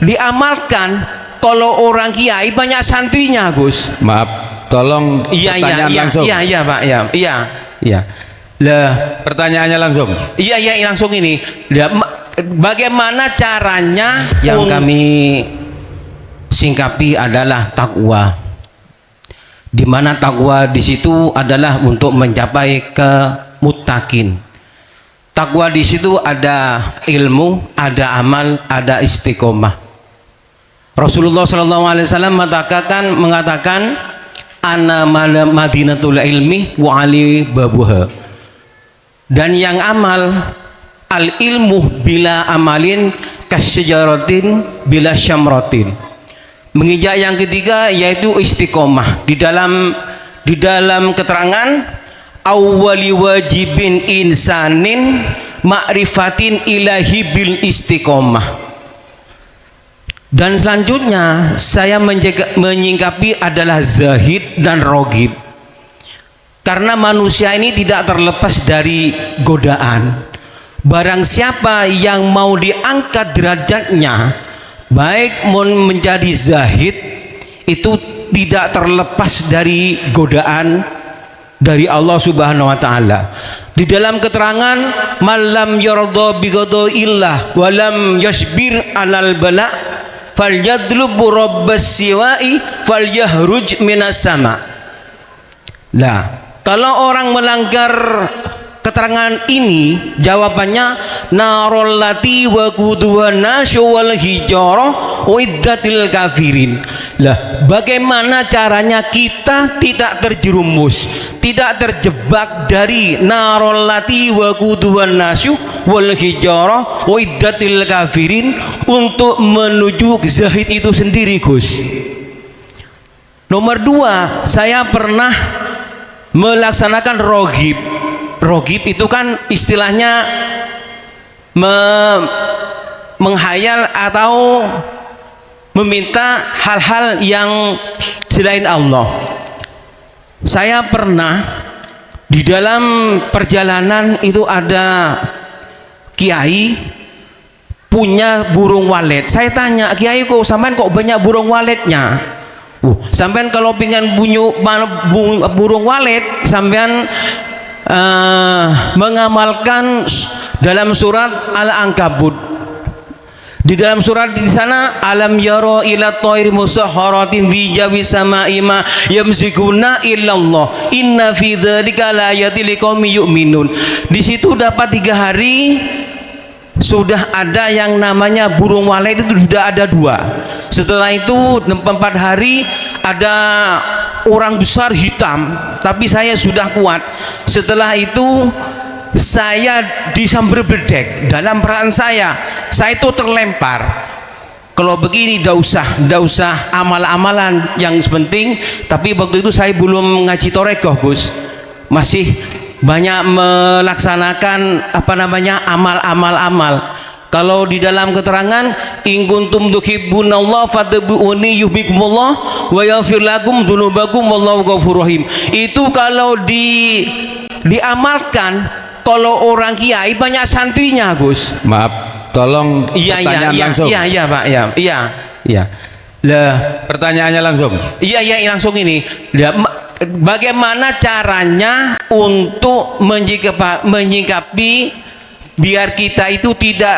diamalkan. Kalau orang kiai banyak santrinya, Gus. Maaf, tolong pertanyaan langsung. Iya Pak, iya. Lah, pertanyaannya langsung. Iya langsung ini. Bagaimana caranya yang kami singkapi adalah takwa. Di mana takwa di situ adalah untuk mencapai kemuttaqin. Takwa di situ ada ilmu, ada amal, ada istiqomah. Rasulullah SAW mengatakan ana madinatul ilmi wa ali babuha. Dan yang amal al ilmu bila amalin kasyajaratin bila syamratin. Menginjak yang ketiga yaitu istiqomah. Di dalam keterangan awwali wajibin insanin ma'rifatin ilahi bil istiqomah. Dan selanjutnya saya menyingkapi adalah zahid dan rogib. Karena manusia ini tidak terlepas dari godaan. Barang siapa yang mau diangkat derajatnya, baik menjadi zahid, itu tidak terlepas dari godaan dari Allah Subhanahu wa taala. Di dalam keterangan malam yarda bi ghadaillah wa lam yasbir alal bala falyadlubu rabbas siwai falyahruj minas sama. Nah, kalau orang melanggar keterangan ini, jawabannya narol lati wa kuduwana syawal hijrah uiddatil kafirin. Lah, bagaimana caranya kita tidak terjerumus, tidak terjebak dari narol lati wa kuduwana syawal hijrah uiddatil kafirin untuk menuju zahid itu sendiri, Gus. Nomor 2, saya pernah melaksanakan rogib. Rogib itu kan istilahnya menghayal atau meminta hal-hal yang selain Allah. Saya pernah di dalam perjalanan itu ada kiai punya burung walet. Saya tanya, kiai kok sampean kok banyak burung waletnya? Sampean kalau pengen burung walet, sampean mengamalkan dalam surat Al-Ankabut. Di dalam surat di sana alam yaro ila thairi musahharatin fi jawi sama'i ma yamsikuna illallah inna fi dzalika laayatil liqaumin yu'minun. Di situ dapat 3 hari sudah ada yang namanya burung walet, itu sudah ada 2. Setelah itu 4 hari ada orang besar hitam, tapi saya sudah kuat. Setelah itu saya disambar bedek. Dalam perasaan saya itu terlempar. Kalau begini tidak usah amal-amalan yang penting. Tapi waktu itu saya belum ngaji torekoh, Gus. Masih banyak melaksanakan amal-amal. Kalau di dalam keterangan in kuntum tuhibbunallah fattabi'uni yuhibbukumullah wa yaghfir lakum dzunubakum wallahu ghafurur rahim. Itu kalau diamalkan, kalau orang kiai banyak santrinya, Gus. Maaf, tolong pertanyaan langsung. Iya Pak, iya. Lah, pertanyaannya langsung. Iya langsung ini. Bagaimana caranya untuk menyikapi biar kita itu tidak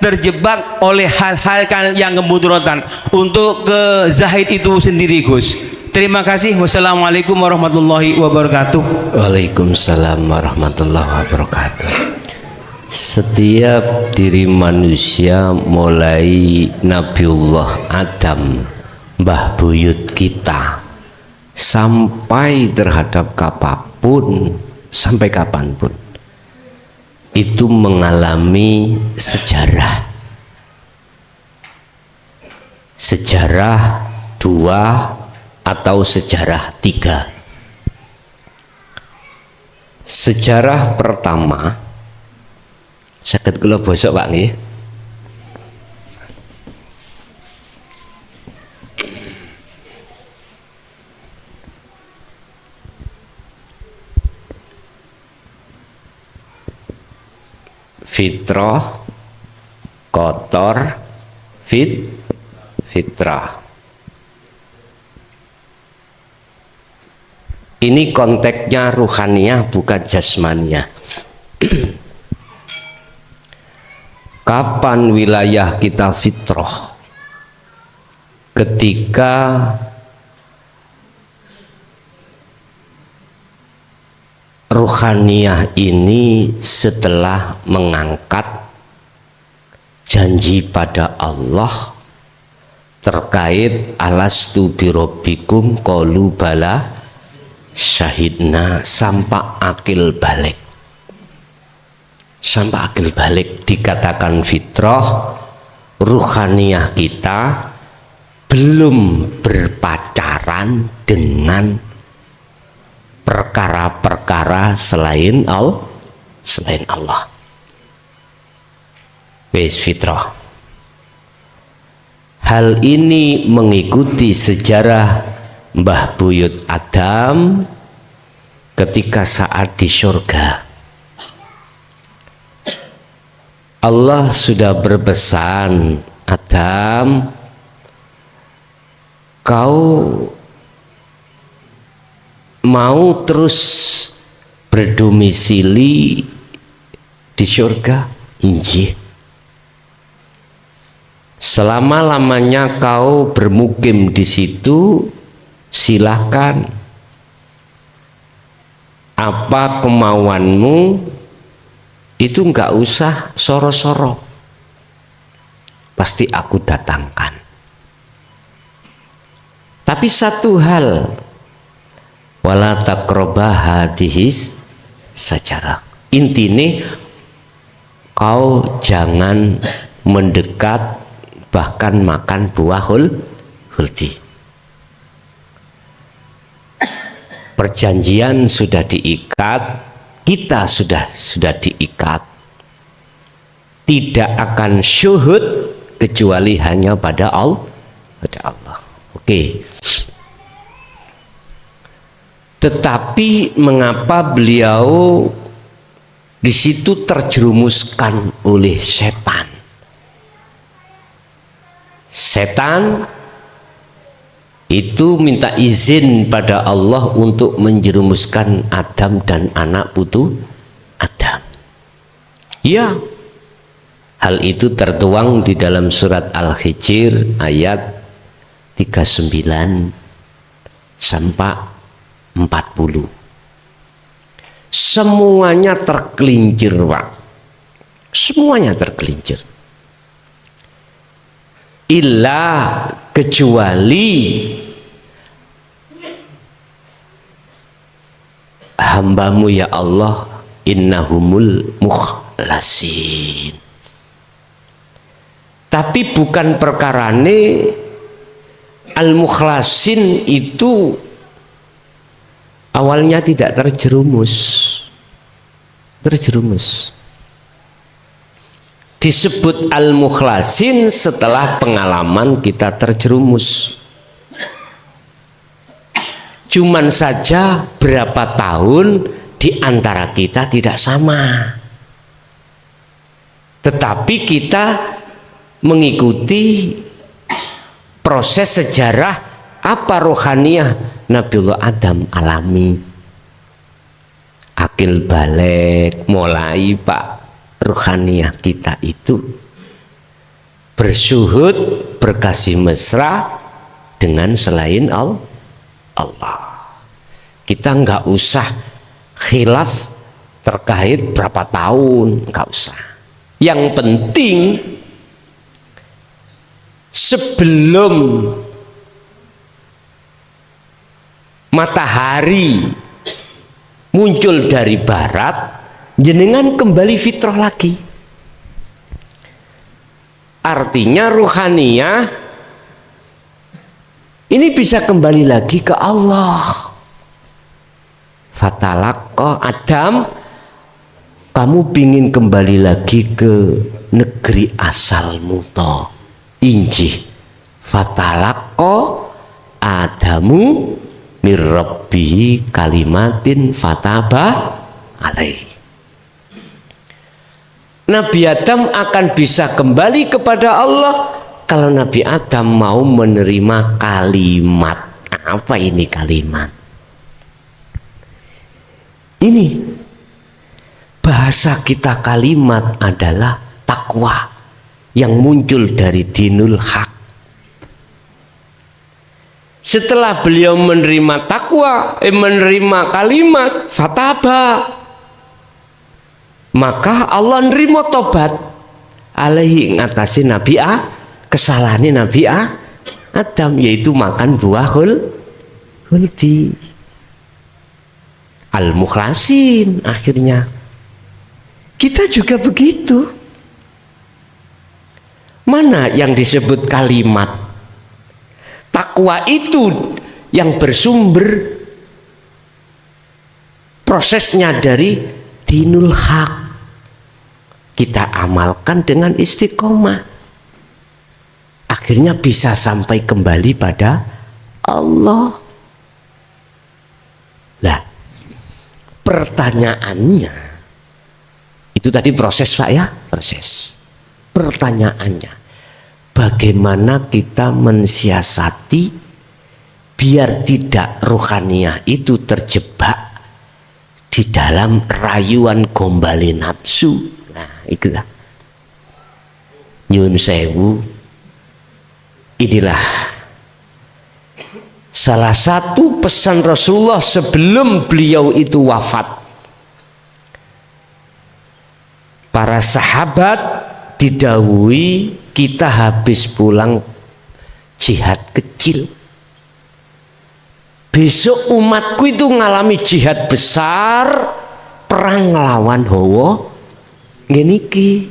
terjebak oleh hal-hal yang kemudaratan untuk ke zahid itu sendiri, Gus. Terima kasih. Wassalamualaikum warahmatullahi wabarakatuh. Waalaikumsalam warahmatullahi wabarakatuh. Setiap diri manusia mulai Nabiullah Adam, mbah buyut kita, sampai terhadap sampai kapanpun, itu mengalami sejarah 2 atau sejarah 3. Sejarah pertama saged kula bosok Pak nggih. Fitrah, kotor, fit, fitrah. Ini konteksnya ruhaniyah bukan jasmaniyah. Kapan wilayah kita fitrah? Ketika ruhaniyah ini setelah mengangkat janji pada Allah terkait alastu birabbikum qalu bala syahidna sampai akil balik. Sampai akil balik dikatakan fitrah, ruhaniyah kita belum berpacaran dengan perkara-perkara selain Allah. Wis fitrah. Hal ini mengikuti sejarah Mbah Buyut Adam ketika saat di surga. Allah sudah berpesan, Adam, kau mau terus berdomisili di surga? Injih. Selama-lamanya kau bermukim di situ, silakan. Apa kemauanmu itu enggak usah soro-soro. Pasti aku datangkan. Tapi satu hal, wala taqrabah hadhis sajarah. Intine kau jangan mendekat bahkan makan buah huldi. Perjanjian sudah diikat, kita sudah diikat. Tidak akan syuhud kecuali hanya pada Allah. Oke. Tetapi mengapa beliau di situ terjerumuskan oleh setan? Setan itu minta izin pada Allah untuk menjerumuskan Adam dan anak putu Adam. Ya, hal itu tertuang di dalam surat Al-Hijr ayat 39 sampai 40. Semuanya tergelincir, Pak. Semuanya tergelincir. Illa kecuali hambamu ya Allah, innahumul mukhlasin. Tapi bukan perkarane al-mukhlasin itu awalnya tidak terjerumus. Disebut al-mukhlasin setelah pengalaman kita terjerumus. Cuman saja berapa tahun di antara kita tidak sama. Tetapi kita mengikuti proses sejarah apa rohaniyah Nabiullah Adam alami. Akil balik mulai, Pak. Ruhaniyah kita itu bersyuhud, berkasih mesra dengan selain Allah. Kita nggak usah khilaf terkait berapa tahun, nggak usah. Yang penting sebelum matahari muncul dari barat, jenengan kembali fitrah lagi. Artinya ruhaniyah ini bisa kembali lagi ke Allah. Fatalaqqa Adam, kamu pingin kembali lagi ke negeri asalmu toh. Injih. Fatalaqqa Adamu mir rabbihi kalimatin fataba alaihi. Nabi Adam akan bisa kembali kepada Allah kalau Nabi Adam mau menerima kalimat. Apa ini kalimat? Ini bahasa kita kalimat adalah takwa yang muncul dari dinul haq. Setelah beliau menerima takwa, menerima kalimat fataba, maka Allah nerima tobat alaihi ngatasi Nabi kesalahan Nabi Adam, yaitu makan buah khuldi. Al-mukhlasin akhirnya. Kita juga begitu. Mana yang disebut kalimat? Takwa itu yang bersumber prosesnya dari dinul haq. Kita amalkan dengan istiqomah. Akhirnya bisa sampai kembali pada Allah. Nah, pertanyaannya itu tadi proses Pak ya, proses. Pertanyaannya, bagaimana kita mensiasati biar tidak rohaniah itu terjebak di dalam rayuan gombali nafsu. Nah, itulah nyun sewu. Inilah salah satu pesan Rasulullah sebelum beliau itu wafat. Para sahabat didhawuhi, kita habis pulang jihad kecil. Besok umatku itu ngalami jihad besar, perang ngelawan Hawa. Niki.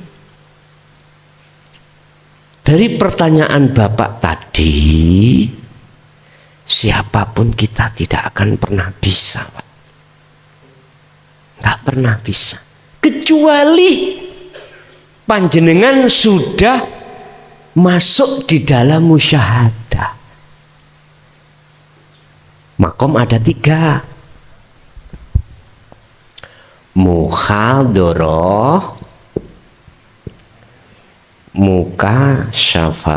Dari pertanyaan Bapak tadi, siapapun kita tidak akan pernah bisa, Pak. Nggak pernah bisa. Kecuali panjenengan sudah masuk di dalam musyahadah. Makom ada 3. Muhadharah, mukasyafah,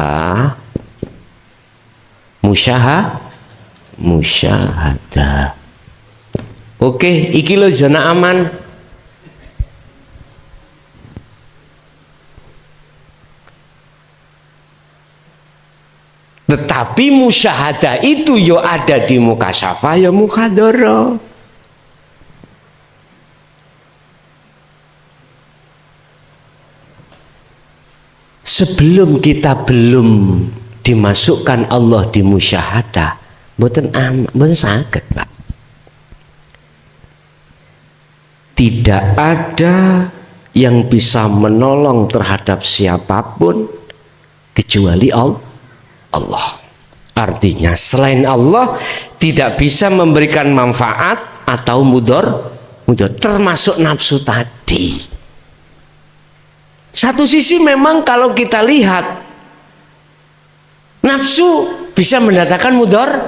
musyahadah. Oke, iki lo zona aman. Tetapi musyahadah itu yo ada di mukasyafah ya muhadharah. Sebelum kita belum dimasukkan Allah di musyahadah, mboten saged, Pak. Tidak ada yang bisa menolong terhadap siapapun kecuali Allah. Artinya selain Allah tidak bisa memberikan manfaat atau mudor, termasuk nafsu tadi. Satu sisi memang kalau kita lihat nafsu bisa mendatangkan mudarat.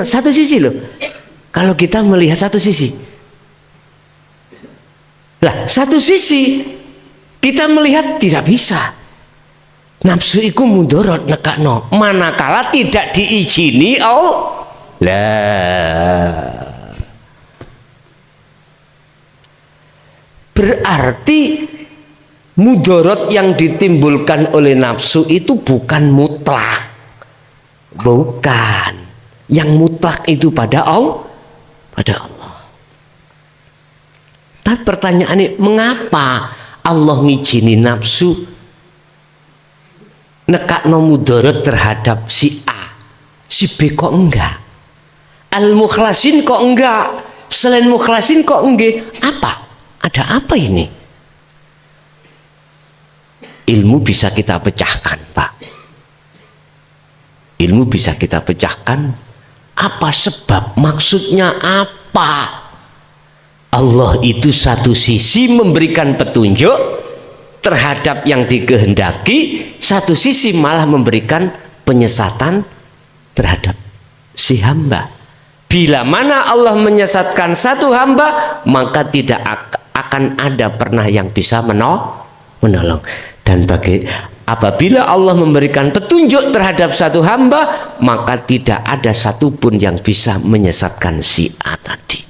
Satu sisi loh. Kalau kita melihat satu sisi. Lah, satu sisi kita melihat tidak bisa. Nafsu iku mudarat nekakno manakala tidak diizini berarti mudarat yang ditimbulkan oleh nafsu itu bukan mutlak. Bukan. Yang mutlak itu pada Allah. Tapi pertanyaannya, mengapa Allah ngizini nafsu nekakno mudarat terhadap si A, si B kok enggak? Al-mukhlasin kok enggak? Selain mukhlasin kok enggak? Apa? Ada apa ini? Ilmu bisa kita pecahkan, Pak. Ilmu bisa kita pecahkan. Apa sebab? Maksudnya apa? Allah itu satu sisi memberikan petunjuk terhadap yang dikehendaki, satu sisi malah memberikan penyesatan terhadap si hamba. Bila mana Allah menyesatkan satu hamba, maka tidak akan ada pernah yang bisa menolong. Dan bagi Apabila Allah memberikan petunjuk terhadap satu hamba, maka tidak ada satupun yang bisa menyesatkan si A tadi.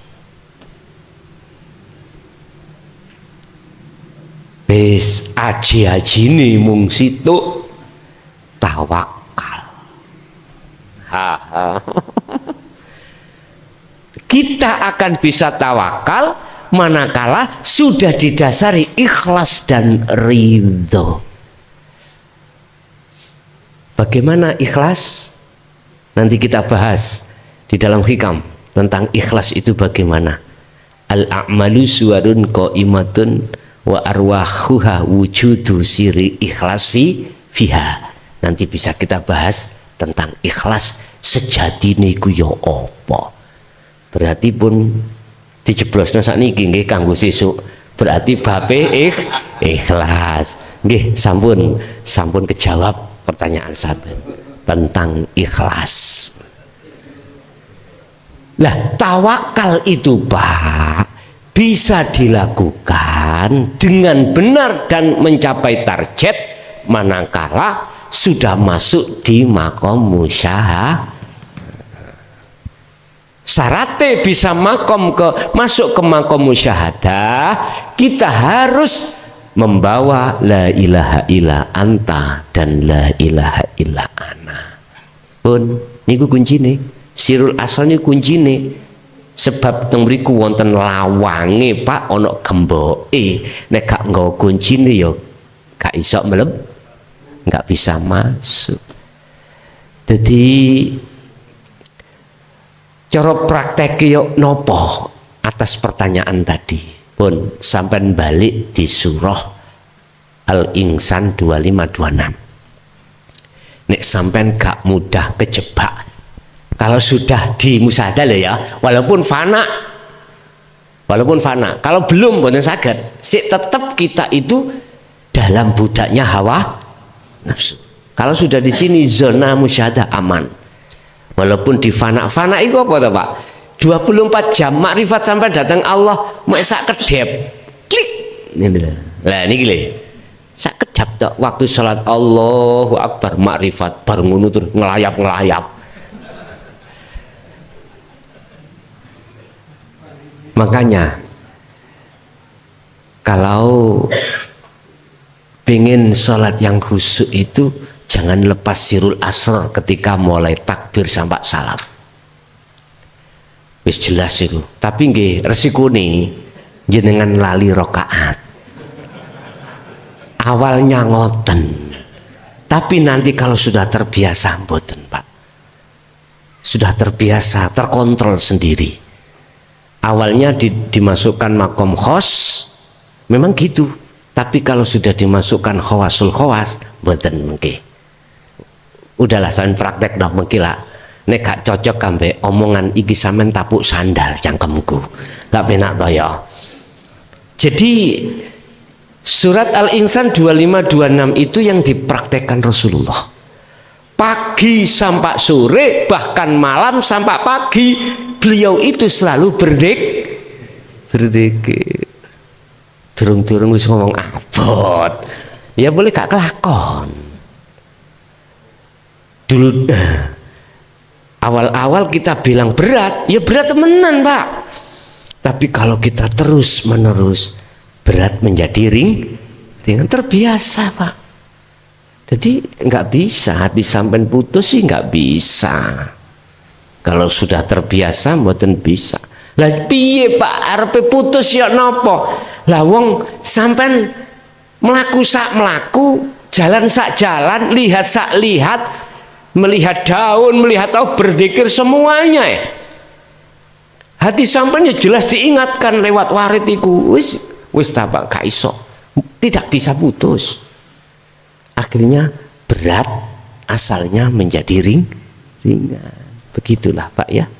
Wis aji-aji nih mung situ tawakal. Kita akan bisa tawakal manakala sudah didasari ikhlas dan ridho. Bagaimana ikhlas? Nanti kita bahas di dalam hikam tentang ikhlas itu bagaimana. Al-a'malu suwarun qaimatun wa arwahuha wujudu siri ikhlas fiha. Nanti bisa kita bahas tentang ikhlas sejati niku ya apa. Berarti pun dijeblosno sakniki nggih kanggo sesuk. Berarti bape ikhlas. Nggih, sampun kejawab pertanyaan sampean tentang ikhlas. Lah, tawakal itu Pak bisa dilakukan dengan benar dan mencapai target manakala sudah masuk di makom musyahadah. Syaratnya bisa masuk ke makom musyahadah, kita harus membawa la ilaha illa anta dan la ilaha illa ana. Pun niku kuncine, sirul asal niku kuncine. Sebab teng mriku wonten lawange Pak, ana gemboke. Nek gak nggawa kuncine ya gak iso mleb, gak bisa masuk. Jadi cara praktek yo nopo atas pertanyaan tadi. Pun sampai balik di surah Al-Insan 2526. Nek sampai gak mudah kejebak kalau sudah di musyahadah ya, walaupun fana, kalau belum boten saged, tetap kita itu dalam budaknya hawa nafsu. Kalau sudah di sini zona musyahadah aman, walaupun di fana itu apa toh Pak? 24 jam makrifat sampai datang Allah mau sak kedep klik lah ini gile sak kedap tok waktu salat Allahu Akbar makrifat bar ngono terus ngelayap makanya kalau pengen sholat yang khusyuk itu jangan lepas sirul asr ketika mulai takbir sampai salam. Wis jelas itu, tapi nggih resikone jenengan lali rakaat. Awalnya ngoten, tapi nanti kalau sudah terbiasa mboten Pak, sudah terbiasa terkontrol sendiri. Awalnya dimasukkan makom khos, memang gitu. Tapi kalau sudah dimasukkan khawasul khawas, mboten mengke. Udahlah sampean praktek dah mengki lah. Nek gak cocok kambe omongan iki sampean tapuk sandal cangkemku. Gak penak to ya. Jadi surat Al-Insan 2526 itu yang dipraktekkan Rasulullah. Pagi sampai sore, bahkan malam sampai pagi, beliau itu selalu berzikir. Durung-durung wis ngomong abot. Ya boleh gak kelakon. Dulu awal-awal kita bilang berat, ya berat temenan Pak. Tapi kalau kita terus menerus, berat menjadi ringan, terbiasa Pak. Jadi nggak bisa, hati sampean putus sih nggak bisa. Kalau sudah terbiasa, mboten bisa. Lah piye Pak, arepe putus ya nopo? Lah wong sampean melaku sak melaku, jalan sak jalan, lihat sak lihat, melihat daun, melihat tahu, berzikir semuanya ya. Hati sampean ya jelas diingatkan lewat warid iku. Wis ta Pak, gak iso. Tidak bisa putus. Akhirnya berat asalnya menjadi ringan. Begitulah Pak ya.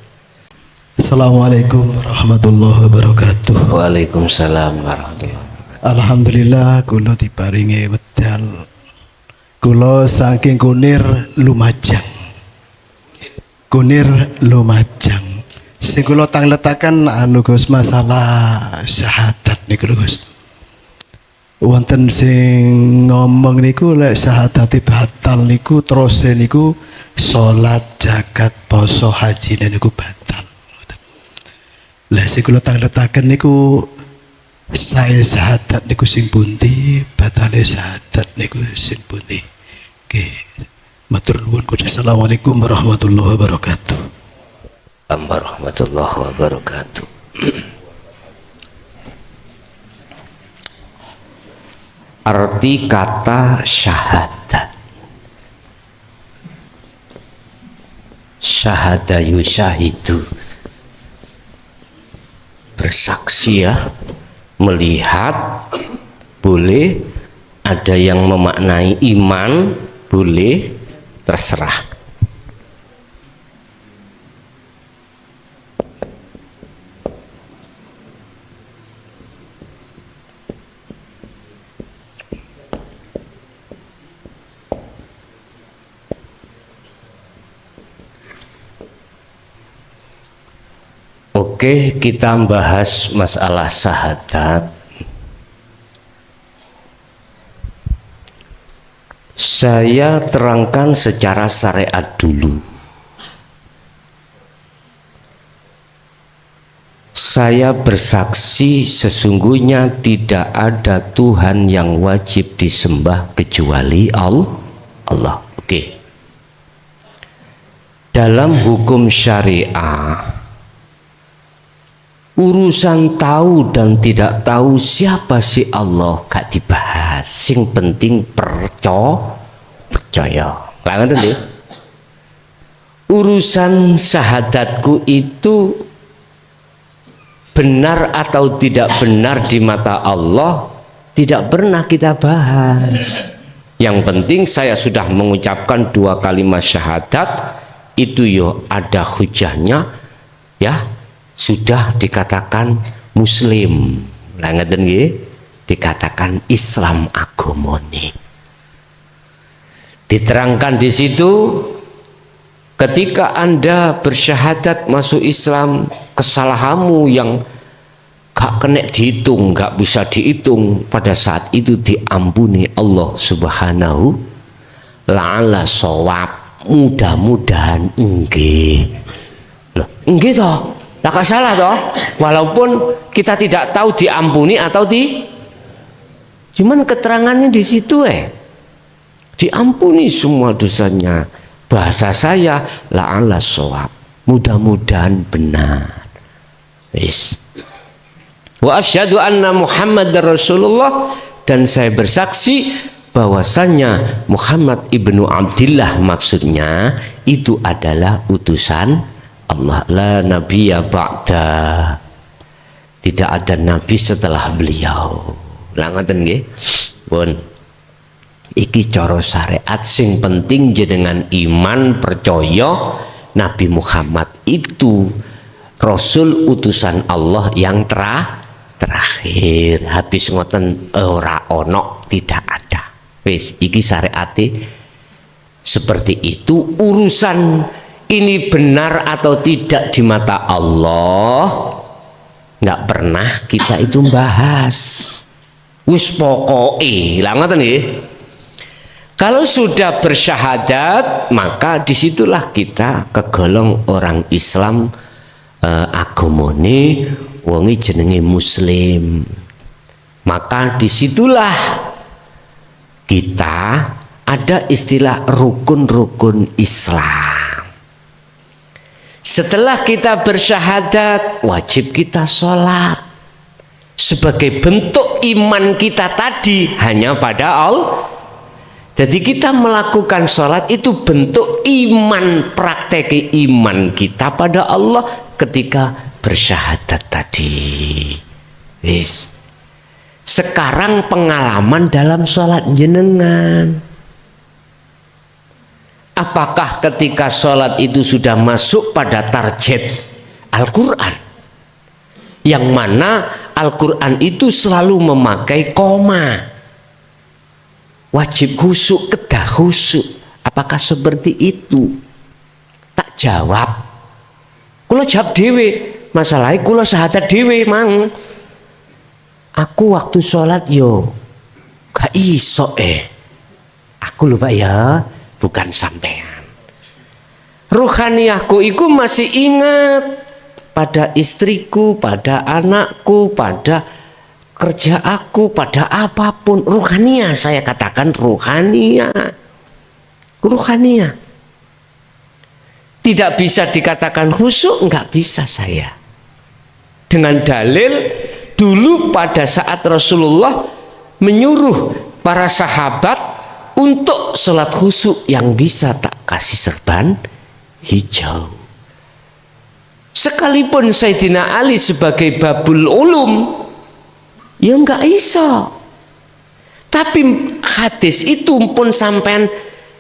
Assalamualaikum warahmatullahi wabarakatuh. Waalaikumsalam warahmatullahi wabarakatuh. Alhamdulillah kula diparingi wedal. Kula saking kunir lumajang. Sing kula tangletaken anu Gus masalah syahadat niku Gus. wonten sing ngomong niku lek syahadate batal niku terus niku salat, zakat, poso, haji niku batal. Lah sing kula tangletaken niku saya syahadat niku sing pundi, batale syahadat niku sing pundi. Oke. Matur nuwun. Assalamualaikum warahmatullahi wabarakatuh. Warahmatullahi wabarakatuh. Arti kata syahadat. Syahada yusyahidu, bersaksi ya, melihat, boleh. Ada yang memaknai iman, boleh, terserah. Oke, kita bahas masalah syahadat. Saya terangkan secara syariat dulu. Saya bersaksi sesungguhnya tidak ada Tuhan yang wajib disembah kecuali Allah. Oke. Dalam hukum syariah, urusan tahu dan tidak tahu siapa si Allah gak dibahas. Sing penting percaya. Lah ngoten nggih. Urusan syahadatku itu benar atau tidak benar di mata Allah tidak pernah kita bahas. Yang penting saya sudah mengucapkan 2 kalimat syahadat, itu yo ada hujahnya ya, sudah dikatakan muslim. Lah ngeten nggih, dikatakan Islam agamane. Diterangkan di situ, ketika Anda bersyahadat masuk Islam, kesalahanmu yang gak kena dihitung, gak bisa dihitung, pada saat itu diampuni Allah Subhanahu. La'alla shawab, mudah-mudahan nggih. Loh, nggih toh? Lah gak salah toh? Walaupun kita tidak tahu diampuni atau cuman keterangannya di situ diampuni semua dosanya. Bahasa saya la'alla shawab, mudah-mudahan benar. Wis. Wa asyhadu anna Muhammadar Rasulullah, dan saya bersaksi bahwasanya Muhammad ibnu Abdillah maksudnya itu adalah utusan Allah. La nabiyya ba'da, tidak ada nabi setelah beliau. Lah ngoten nggih. Pun iki cara syariat, sing penting jenengan iman percaya Nabi Muhammad itu Rasul utusan Allah yang terakhir. Habis ngoten ora ono, tidak ada. Wis iki syariate seperti itu. Urusan ini benar atau tidak di mata Allah nggak pernah kita itu bahas. Wis pokoke lah ngoten nggih. Kalau sudah bersyahadat, maka disitulah kita kegolong orang Islam, agamane wongi jenenge muslim. Maka disitulah kita ada istilah rukun-rukun Islam. Setelah kita bersyahadat, wajib kita sholat. Sebagai bentuk iman kita tadi hanya pada Allah. Jadi kita melakukan sholat itu bentuk iman, praktek iman kita pada Allah ketika bersyahadat tadi. Wis. Sekarang pengalaman dalam sholat jenengan. Apakah ketika sholat itu sudah masuk pada target Al-Quran? Yang mana Al-Quran itu selalu memakai koma. Wajib khusyuk, kedah khusyuk. Apakah seperti itu? Tak jawab. Kula jawab dewe. Masalahnya kula syahadat dewe mang. Aku waktu sholat yo Gak iso aku lho Pak ya, bukan sampean. Ruhaniyahku iku masih ingat pada istriku, pada anakku, pada kerja aku, pada apapun. Ruhaniyah, saya katakan ruhaniyah. Ruhaniyah. Tidak bisa dikatakan khusyuk, enggak bisa saya. Dengan dalil dulu pada saat Rasulullah menyuruh para sahabat untuk sholat khusyuk yang bisa tak kasih serban hijau. Sekalipun Sayyidina Ali sebagai babul ulum, ya enggak iso. Tapi hadis itu pun sampean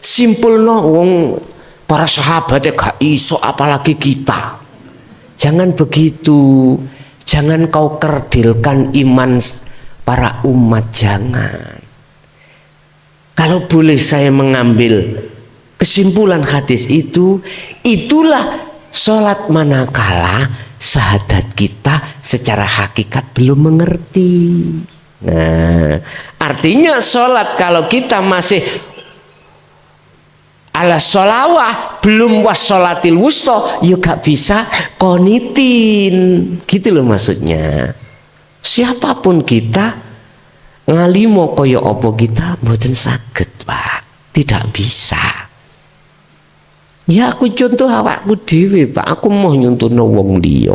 simpul wong para sahabat gak iso, apalagi kita. Jangan begitu. Jangan kau kerdilkan iman para umat, jangan. Kalau boleh saya mengambil kesimpulan hadis itu, itulah sholat manakala syahadat kita secara hakikat belum mengerti. Nah, artinya sholat kalau kita masih ala sholawah, belum wassolatil wusta, ya gak bisa konitin. Gitu loh maksudnya. Siapapun kita, ngalimo kaya apa kita mboten saged, Pak. Tidak bisa. Ya aku contoh awakku dhewe, Pak. Aku mau nyontohno wong liya.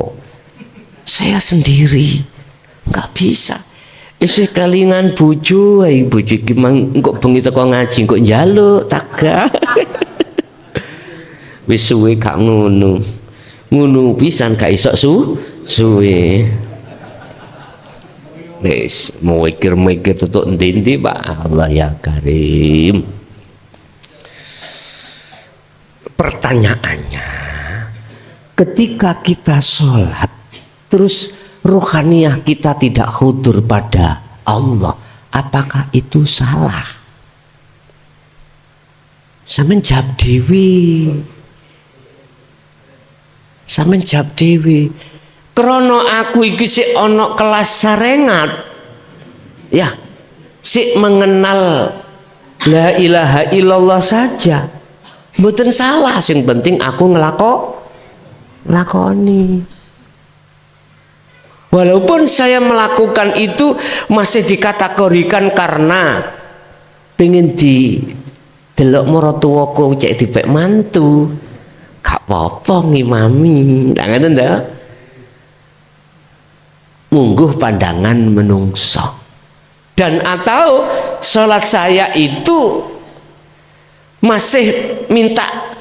Saya sendiri enggak bisa. Isih kalingan bojo ae, bojo iki mang engko bengi teko ngaji engko njaluk taga. Wis suwe gak ngono. Ngono pisan gak iso suwe. Wis mikir-mikir tutuk endi-endi Pak. Allah ya Karim. Pertanyaannya, ketika kita sholat terus ruhaniyah kita tidak khudur pada Allah, apakah itu salah? Sampeyan jawab dewi. Sampeyan jawab dewi. Krono aku iki sik ana kelas sarengat. Ya, sik mengenal la ilaha illallah saja. Mboten salah, sing penting aku nglakoni. Walaupun saya melakukan itu masih dikategorikan karena pengen di delok maratuwaku cek dipek mantu. Gak apa-apa ngimami. Lah ngoten ta? Mungguh pandangan menungso. Dan atau sholat saya itu masih minta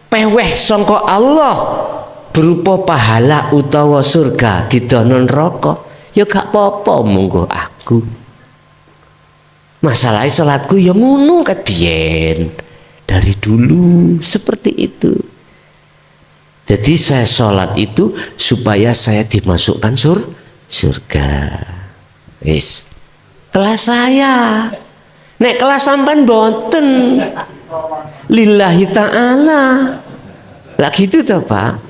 peweh sangka Allah berupa pahala utawa surga didono neraka, ya gak apa-apa monggo aku. Masalahnya salatku ya ngono kadien dari dulu seperti itu. Jadi saya sholat itu supaya saya dimasukkan surga. Wis. Kelas saya. Nek kelas sampean boten. Lillahi ta'ala. Lah gitu toh Pak.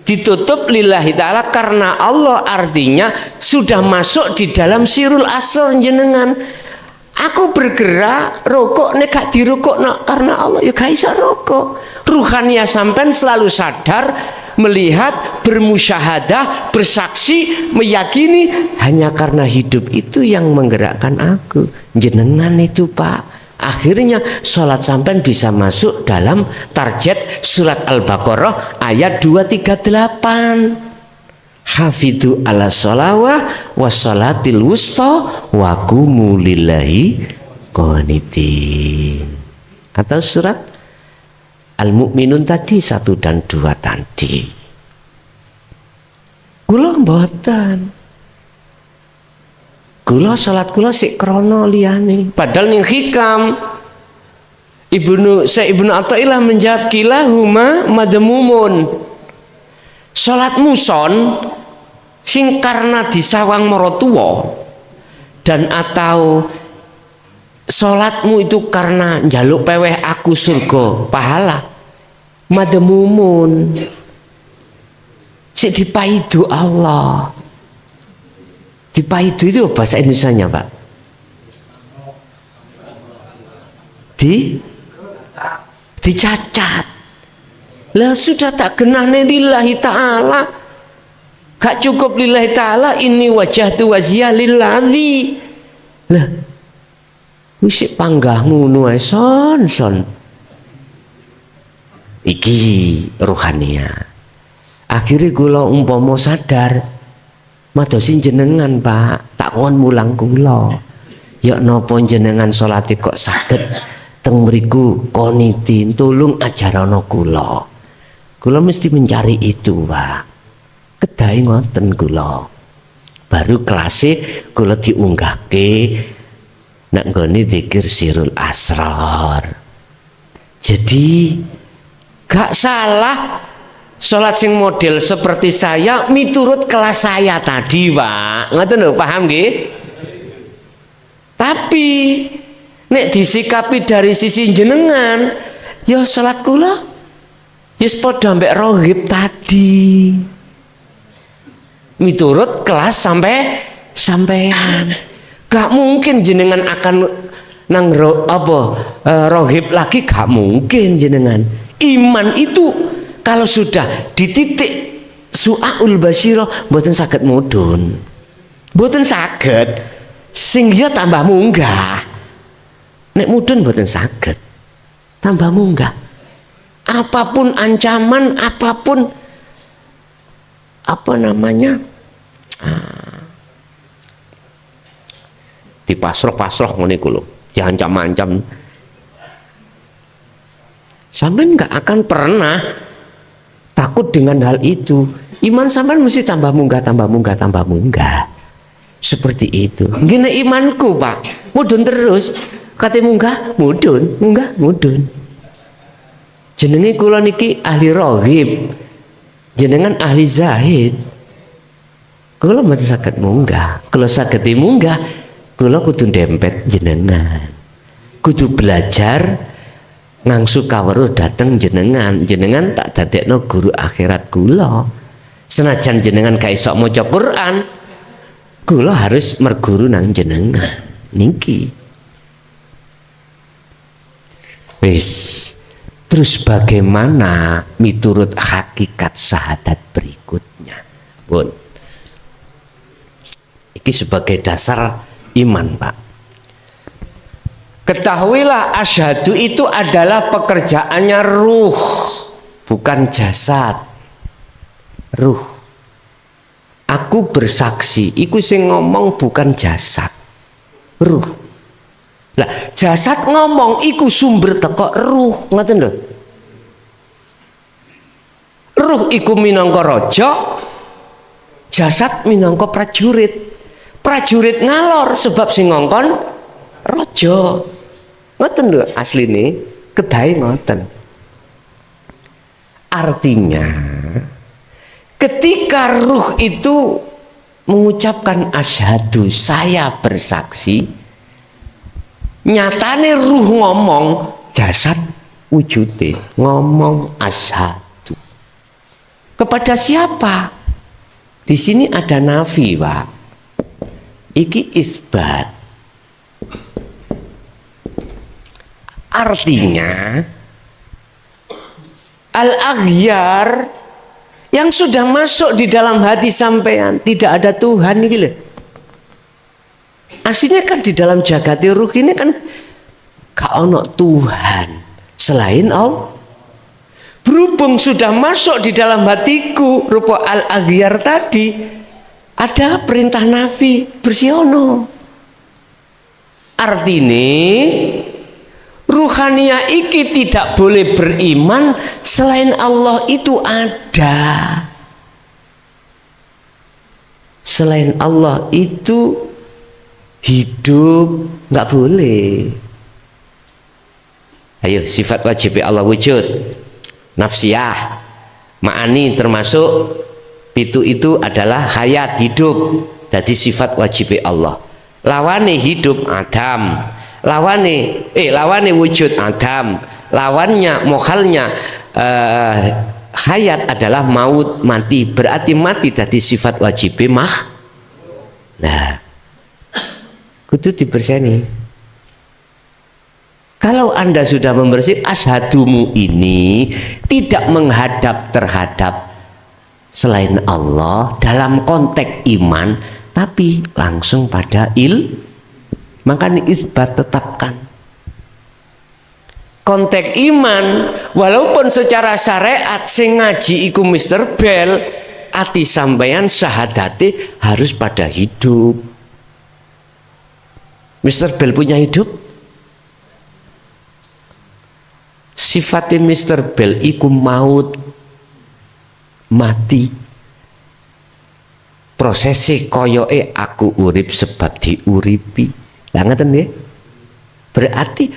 Ditutup lillahi ta'ala karena Allah, artinya sudah masuk di dalam sirul asr jenengan. Aku bergerak rokok nek gak dirokokno karena Allah ya gak iso rokok. Ruhaniyah sampean selalu sadar, melihat, bermusyahadah, bersaksi, meyakini hanya karena hidup itu yang menggerakkan aku. Jenengan itu Pak. Akhirnya sholat sampean bisa masuk dalam target surat Al-Baqarah ayat 238. Hafidhu ala sholawah wassolatil wusta wa qumu lillahi qanitin. Atau surat Al-Mu'minun tadi 1 dan 2 tadi. Kula mboten. Kula salat kula sik krana liyane. Padahal ning hikam Ibnu Athaillah menjawab kilahuma madmumun. Salat muson sing karena disawang maratuwa dan atau salatmu itu karena njaluk peweh aku surga pahala madmumun sik dipaidu Allah. Dipaidu itu bahasa Indonesianya Pak. dicacat. Lah sudah tak genahne lillahi ta'ala, gak cukup lillahi ta'ala, ini wajhatu wajhiya lilladzi. Lah wis panggah ngono ae son. Iki ruhania. Akhirnya kula umpama sadar madosi jenengan Pak, tak kon mulang kula. Ya napa jenengan salate kok saged teng mriku konitin, tolong ajarana kula. Kula mesti mencari itu, Pak. Kedahe ngoten kula. Baru kelasé kula diunggahke nek nggone zikir sirul asrar. Jadi gak salah sholat sing model seperti saya miturut kelas saya tadi, Pak. Ngoten lho, paham nggih? Tapi nek disikapi dari sisi jenengan, ya sholat kula wis padha mbek rohib tadi. Miturut kelas sampean. Gak mungkin jenengan akan nang rohib lagi, gak mungkin jenengan. Iman itu kalau sudah di titik su'aul basyirah mboten saged mudhun. Mboten saged sing ya tambah munggah. Nek mudhun mboten saged. Tambah munggah. Apapun ancaman, apapun apa namanya? Dipasroh-pasroh ngene iku lho, diancam-ancam. Sampean nggak akan pernah takut dengan hal itu. Iman sampean mesti tambah munggah. Seperti itu. Gini imanku, Pak. Mudun terus. Kate munggah, mudun. Jenenge kula niki ahli rohib. Jenengan ahli zahid. Kula mboten saged munggah. Kula saged munggah, kula kudu dempet jenengan. Kudu belajar ngangsu kaweruh dateng jenengan tak dadekno guru akhirat kula. Senajan jenengan gak iso maca Quran, kula harus merguru nang jenengan niki. Wis, terus bagaimana miturut hakikat syahadat berikutnya? Pun iki sebagai dasar iman, Pak. Ketahuilah asyhadu itu adalah pekerjaannya ruh, bukan jasad. Ruh. Aku bersaksi, iku sing ngomong bukan jasad. Ruh. Lah, jasad ngomong iku sumber teko ruh, ngoten lho. Ruh iku minangka raja, jasad minangka prajurit. Prajurit ngalor sebab sing ngongkon raja. Ngoten lho asline, kedahe ngoten. Artinya ketika ruh itu mengucapkan asyhadu, saya bersaksi, nyatane ruh ngomong, jasad wujude ngomong asyhadu. Kepada siapa? Di sini ada nafi, Pak. Iki isbat. Artinya al-aghyar yang sudah masuk di dalam hati sampean, tidak ada Tuhan iki lho. Aslinya kan di dalam jagati ruh ini kan gak ono Tuhan selain Allah. Berhubung sudah masuk di dalam hatiku rupa al-aghyar tadi, ada perintah nafi bersiono. Artine ruhania iki tidak boleh beriman selain Allah itu ada. Selain Allah itu hidup, nggak boleh. Ayo, sifat wajib Allah wujud, nafsiyah, ma'ani termasuk itu adalah hayat, hidup. Jadi sifat wajib Allah. Lawane hidup Adam, lawane wujud Adam, lawannya mokhalnya hayat adalah maut, mati. Berarti mati jadi sifat wajib nah kudu diberseni. Kalau Anda sudah membersih, ashadumu ini tidak menghadap terhadap selain Allah dalam konteks iman, tapi langsung pada maka isbat tetapkan. Konteks iman, walaupun secara syariat sing ngaji iku Mr. Bell, ati sampeyan syahadati harus pada hidup. Mr. Bell punya hidup? Sifatnya Mr. Bell iku maut, mati. Prosesi koyoke aku urip sebab diuripi. Lah ngeten nggih. Berarti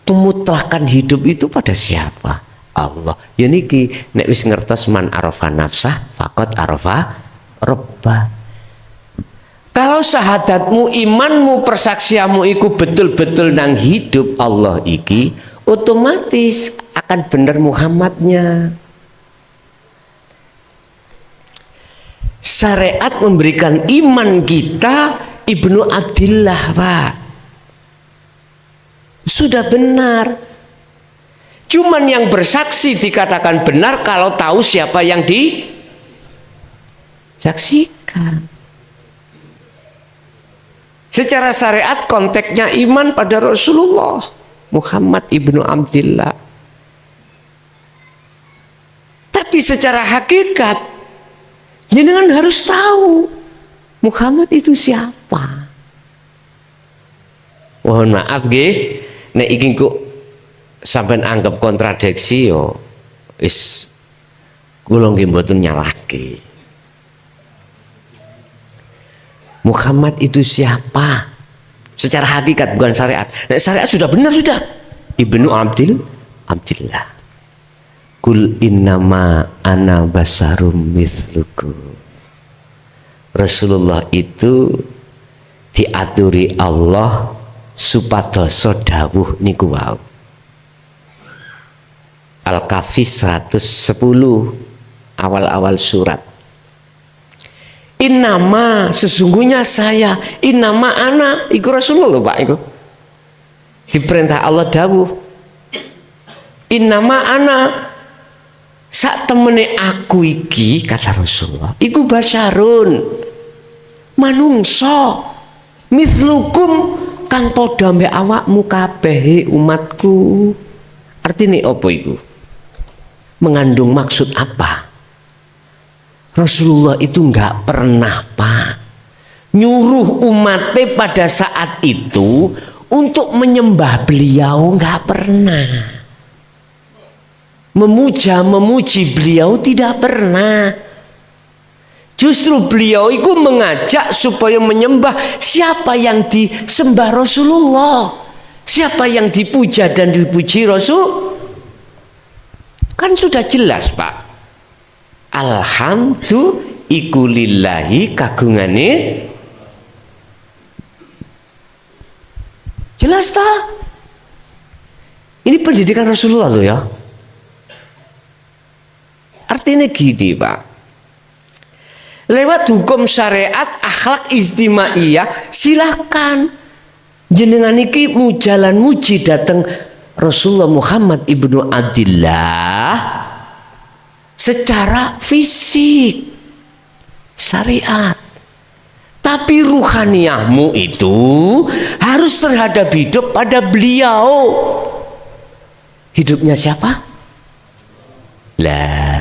pemutlakan hidup itu pada siapa? Allah. Ya niki nek wis ngertos man arafa nafsah faqad arafa rabbah. Kalau syahadatmu, imanmu, persaksianmu iku betul-betul nang hidup Allah iki, otomatis akan benar Muhammadnya. Syariat memberikan iman kita Ibnu Abdillah, Pak. Sudah benar. Cuman yang bersaksi dikatakan benar kalau tahu siapa yang disaksikan. Secara syariat konteksnya iman pada Rasulullah Muhammad Ibnu Abdillah. Tapi secara hakikat jenengan harus tahu Muhammad itu siapa. Mohon maaf nggih, nek iki kok sampean anggap kontradiksi yo wis kula nggih mboten nyalahke. Muhammad itu siapa? Secara hakikat bukan syariat. Nek syariat sudah benar sudah. Ibnu Abdillah. Kul innama ana basarum mithlukum. Rasulullah itu diaturi Allah supados dawuh niku wau. Al-Kahfi 110 awal-awal surat. Innama sesungguhnya saya, innama ana iku Rasulullah Pak iku. Diperintah Allah dawuh. Innama ana sak temene aku iki kata Rasulullah. Iku basyarun manungso mithlukum kang padha mbek awakmu kabeh umatku. Artine apa iku? Mengandung maksud apa? Rasulullah itu nggak pernah Pak nyuruh umatnya pada saat itu untuk menyembah beliau, nggak pernah. Memuji beliau tidak pernah. Justru beliau itu mengajak supaya menyembah siapa yang disembah Rasulullah, siapa yang dipuja dan dipuji Rasul. Kan sudah jelas Pak. Alhamdulillah iku lillahi kagungane. Jelas tak? Ini pendidikan Rasulullah loh ya. Artinya gini Pak. Lewat hukum syariat akhlak istimaiyah silakan jenengan iki mujalan muji datang Rasulullah Muhammad Ibnu Abdillah secara fisik syariat, tapi ruhaniyahmu itu harus terhadap hidup pada beliau. Hidupnya siapa? Lah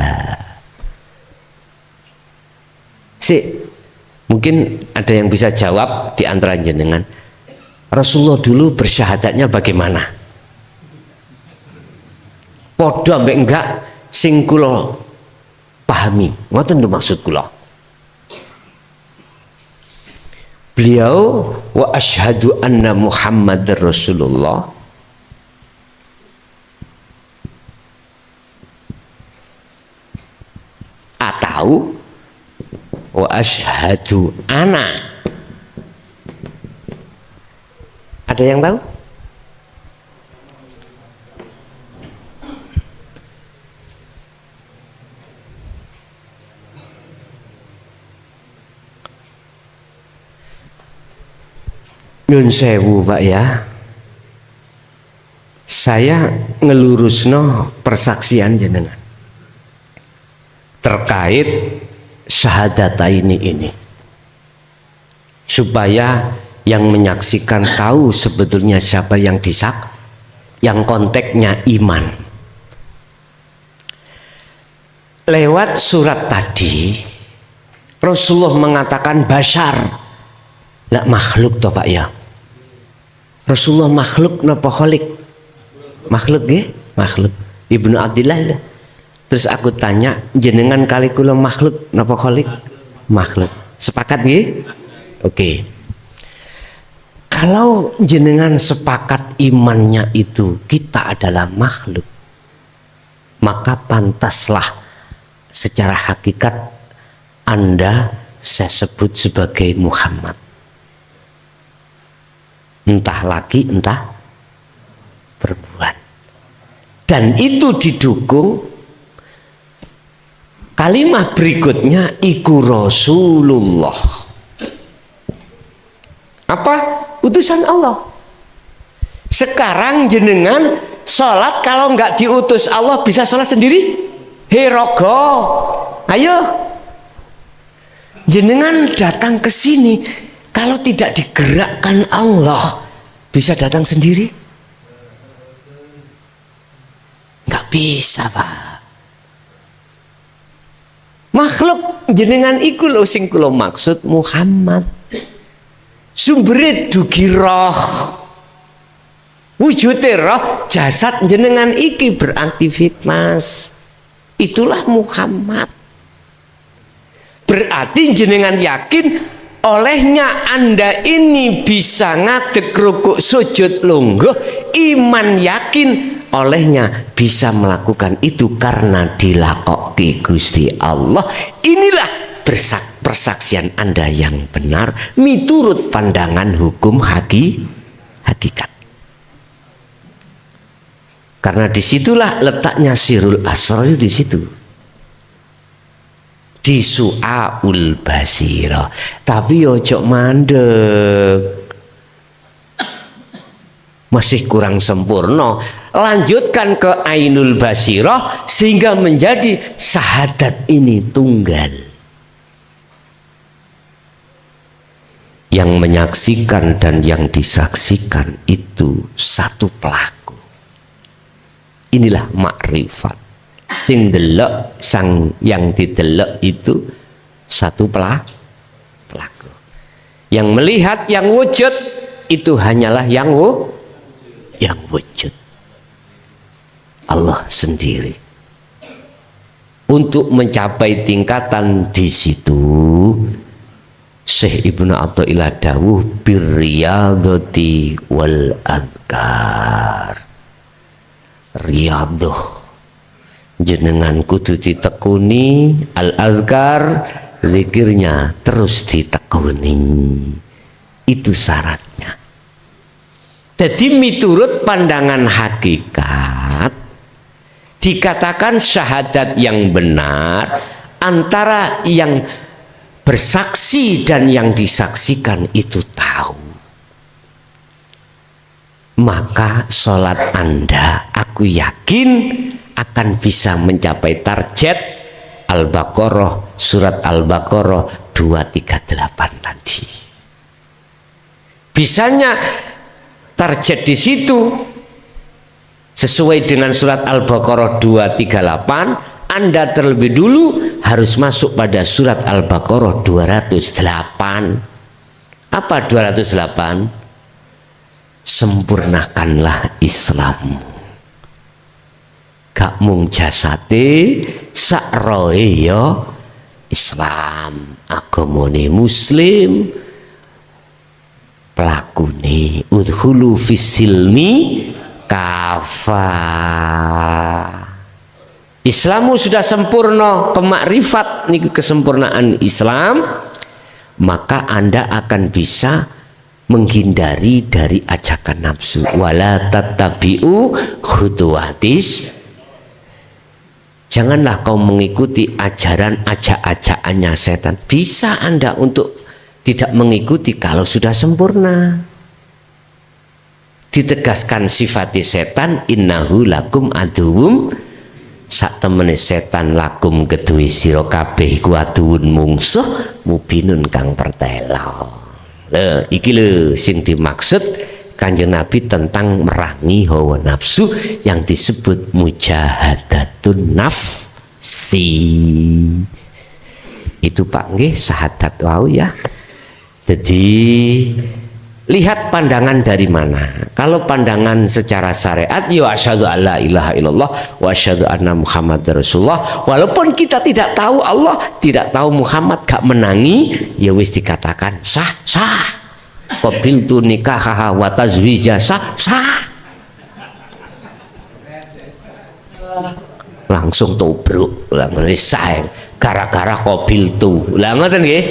mungkin ada yang bisa jawab di antara jenengan. Rasulullah dulu bersyahadatnya bagaimana? Podo ambek enggak sing kula pahami, ngoten lho maksud kula. Beliau wa asyhadu anna Muhammadar Rasulullah atau wa asyhadu ana. Ada yang tahu? Nyun sewu Pak ya. saya ngelurusno persaksian jenengan terkait syahadataini ini supaya yang menyaksikan tahu sebetulnya siapa yang yang konteksnya iman. Lewat surat tadi Rasulullah mengatakan bashar lah makhluk toh Pak ya. Rasulullah makhluk napa khalik? Makhluk nggih, makhluk. Ibnu Abdillah ya. Terus aku tanya, jenengan kali kula makhluk napa khalik? Makhluk. Sepakat nggih? Oke. Kalau jenengan sepakat imannya itu kita adalah makhluk, maka pantaslah secara hakikat Anda saya sebut sebagai Muhammad. Entah laki, entah perempuan. Dan itu didukung kalimat berikutnya iku Rasulullah. Apa? Utusan Allah. Sekarang jenengan sholat kalau nggak diutus Allah bisa sholat sendiri? Herogo, ayo. Jenengan datang ke sini kalau tidak digerakkan Allah bisa datang sendiri? Nggak bisa Pak. Makhluk jenengan iku lho sing kula maksud Muhammad. Sumbere dugi roh. Wujude roh jasad jenengan iki beraktivitas. Itulah Muhammad. Berarti jenengan yakin olehnya Anda ini bisa ngadeg rukuk sujud lungguh, iman yakin olehnya bisa melakukan itu karena dilakoki Gusti Allah. Inilah persaksian Anda yang benar miturut pandangan hukum hakikat. Karena disitulah letaknya sirul asrar di situ. Di su'aul basira. Tapi ojo mandek. Masih kurang sempurna. Lanjutkan ke ainul basirah sehingga menjadi syahadat ini tunggal. Yang menyaksikan dan yang disaksikan itu satu pelaku. Inilah makrifat. Sing delok sang yang didelok itu satu pelaku. Yang melihat yang wujud itu hanyalah yang wujud. Allah sendiri. Untuk mencapai tingkatan di situ Syekh Ibnu Athaillah dawuh birriyadati wal adhkar. Riyadhah jenengan kudu ditekuni, al adhkar zikirnya terus ditekuni. Itu syaratnya. Jadi miturut pandangan hakikat dikatakan syahadat yang benar antara yang bersaksi dan yang disaksikan itu tahu. Maka sholat Anda aku yakin akan bisa mencapai target Al-Baqarah, surat Al-Baqarah 238 tadi. Bisanya target di situ sesuai dengan surat Al-Baqarah 238. Anda terlebih dulu harus masuk pada surat Al-Baqarah 208. Apa 208? Sempurnakanlah Islammu. Gak mung jasate sakroe ya Islam, agamane Muslim, pelakune udkhulu fisilmi kafa. Islammu sudah sempurna, kemakrifat niku kesempurnaan Islam, maka Anda akan bisa menghindari dari ajakan nafsu. Wala tattabi'u khutuwatis. Janganlah kau mengikuti ajaran ajak-ajakannya setan. Bisa Anda untuk tidak mengikuti kalau sudah sempurna. ditegaskan sifati setan, innahu lakum aduwwum, sak temene setan lakum kedue sira kabeh iku aduwun mungsuh mubinun kang pertela. Lha iki lho sing dimaksud Kanjeng Nabi tentang merangi hawa nafsu yang disebut mujahadatun nafsi. Itu Pak nggih syahadat wau ya. Jadi lihat pandangan dari mana. Kalau pandangan secara syariat, ya asyhadu alla ilaha illallah wa asyhadu anna muhammadar rasulullah. Walaupun kita tidak tahu Allah, tidak tahu Muhammad, gak menangi, ya wis dikatakan sah, sah. Qabiltu nikahaha wa tazwija sah, sah. Langsung tubruk, langsung sah. Gara-gara qabiltu. Lah ngoten nggih.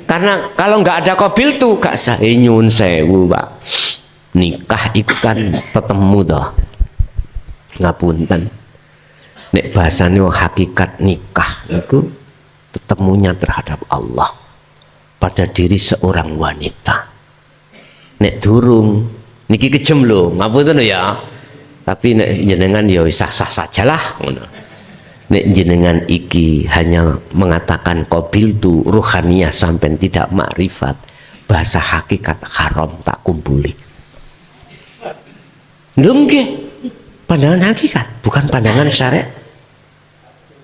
Karena kalau nggak ada qabil tuh gak sah. Nyun sewu Pak, nikah itu kan tetemu toh, ngapunten nek bahasane hakikat nikah itu tetemunya terhadap Allah pada diri seorang wanita. Nek durung niki kejem lho, ngapunten ya, tapi nek jenengan ya sah-sah sajalah ngono. Nek jenengan iki hanya mengatakan qabil tu ruhaniyah sampai tidak makrifat, bahasa hakikat haram tak kumpuli. Nggih, pandangan hakikat bukan pandangan syariat.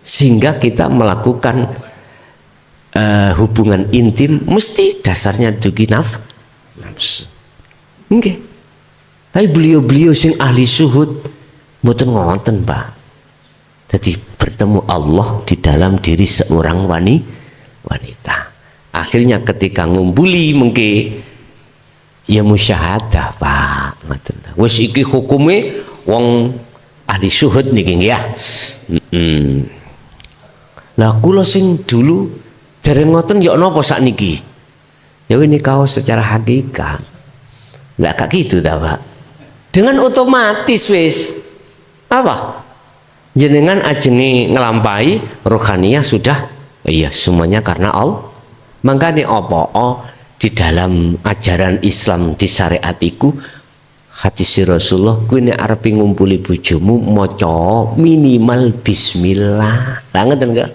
Sehingga kita melakukan hubungan intim mesti dasarnya dugi nafsu. Nggih. Tapi beliau-beliau sing ahli suhud mboten ngonten, Pak. Jadi bertemu Allah di dalam diri seorang wanita. Akhirnya ketika ngumpuli mengke ya musyahadah Pak. Wis iki hukume wong ahli syuhud niki ya. Lah kula sing dulu dereng ngoten ya napa sakniki? Ya ini kau secara hakikat. Lah gak gitu ta Pak. Dengan otomatis wis apa? Jenengan ajengi ngelampai rohaniyah sudah, iya semuanya karena Allah. Makanya apa di dalam ajaran Islam di syariat iku hadis Rasulullah kuwi nek arep ngumpuli bojomu maca minimal bismillah. Lah ngoten enggak?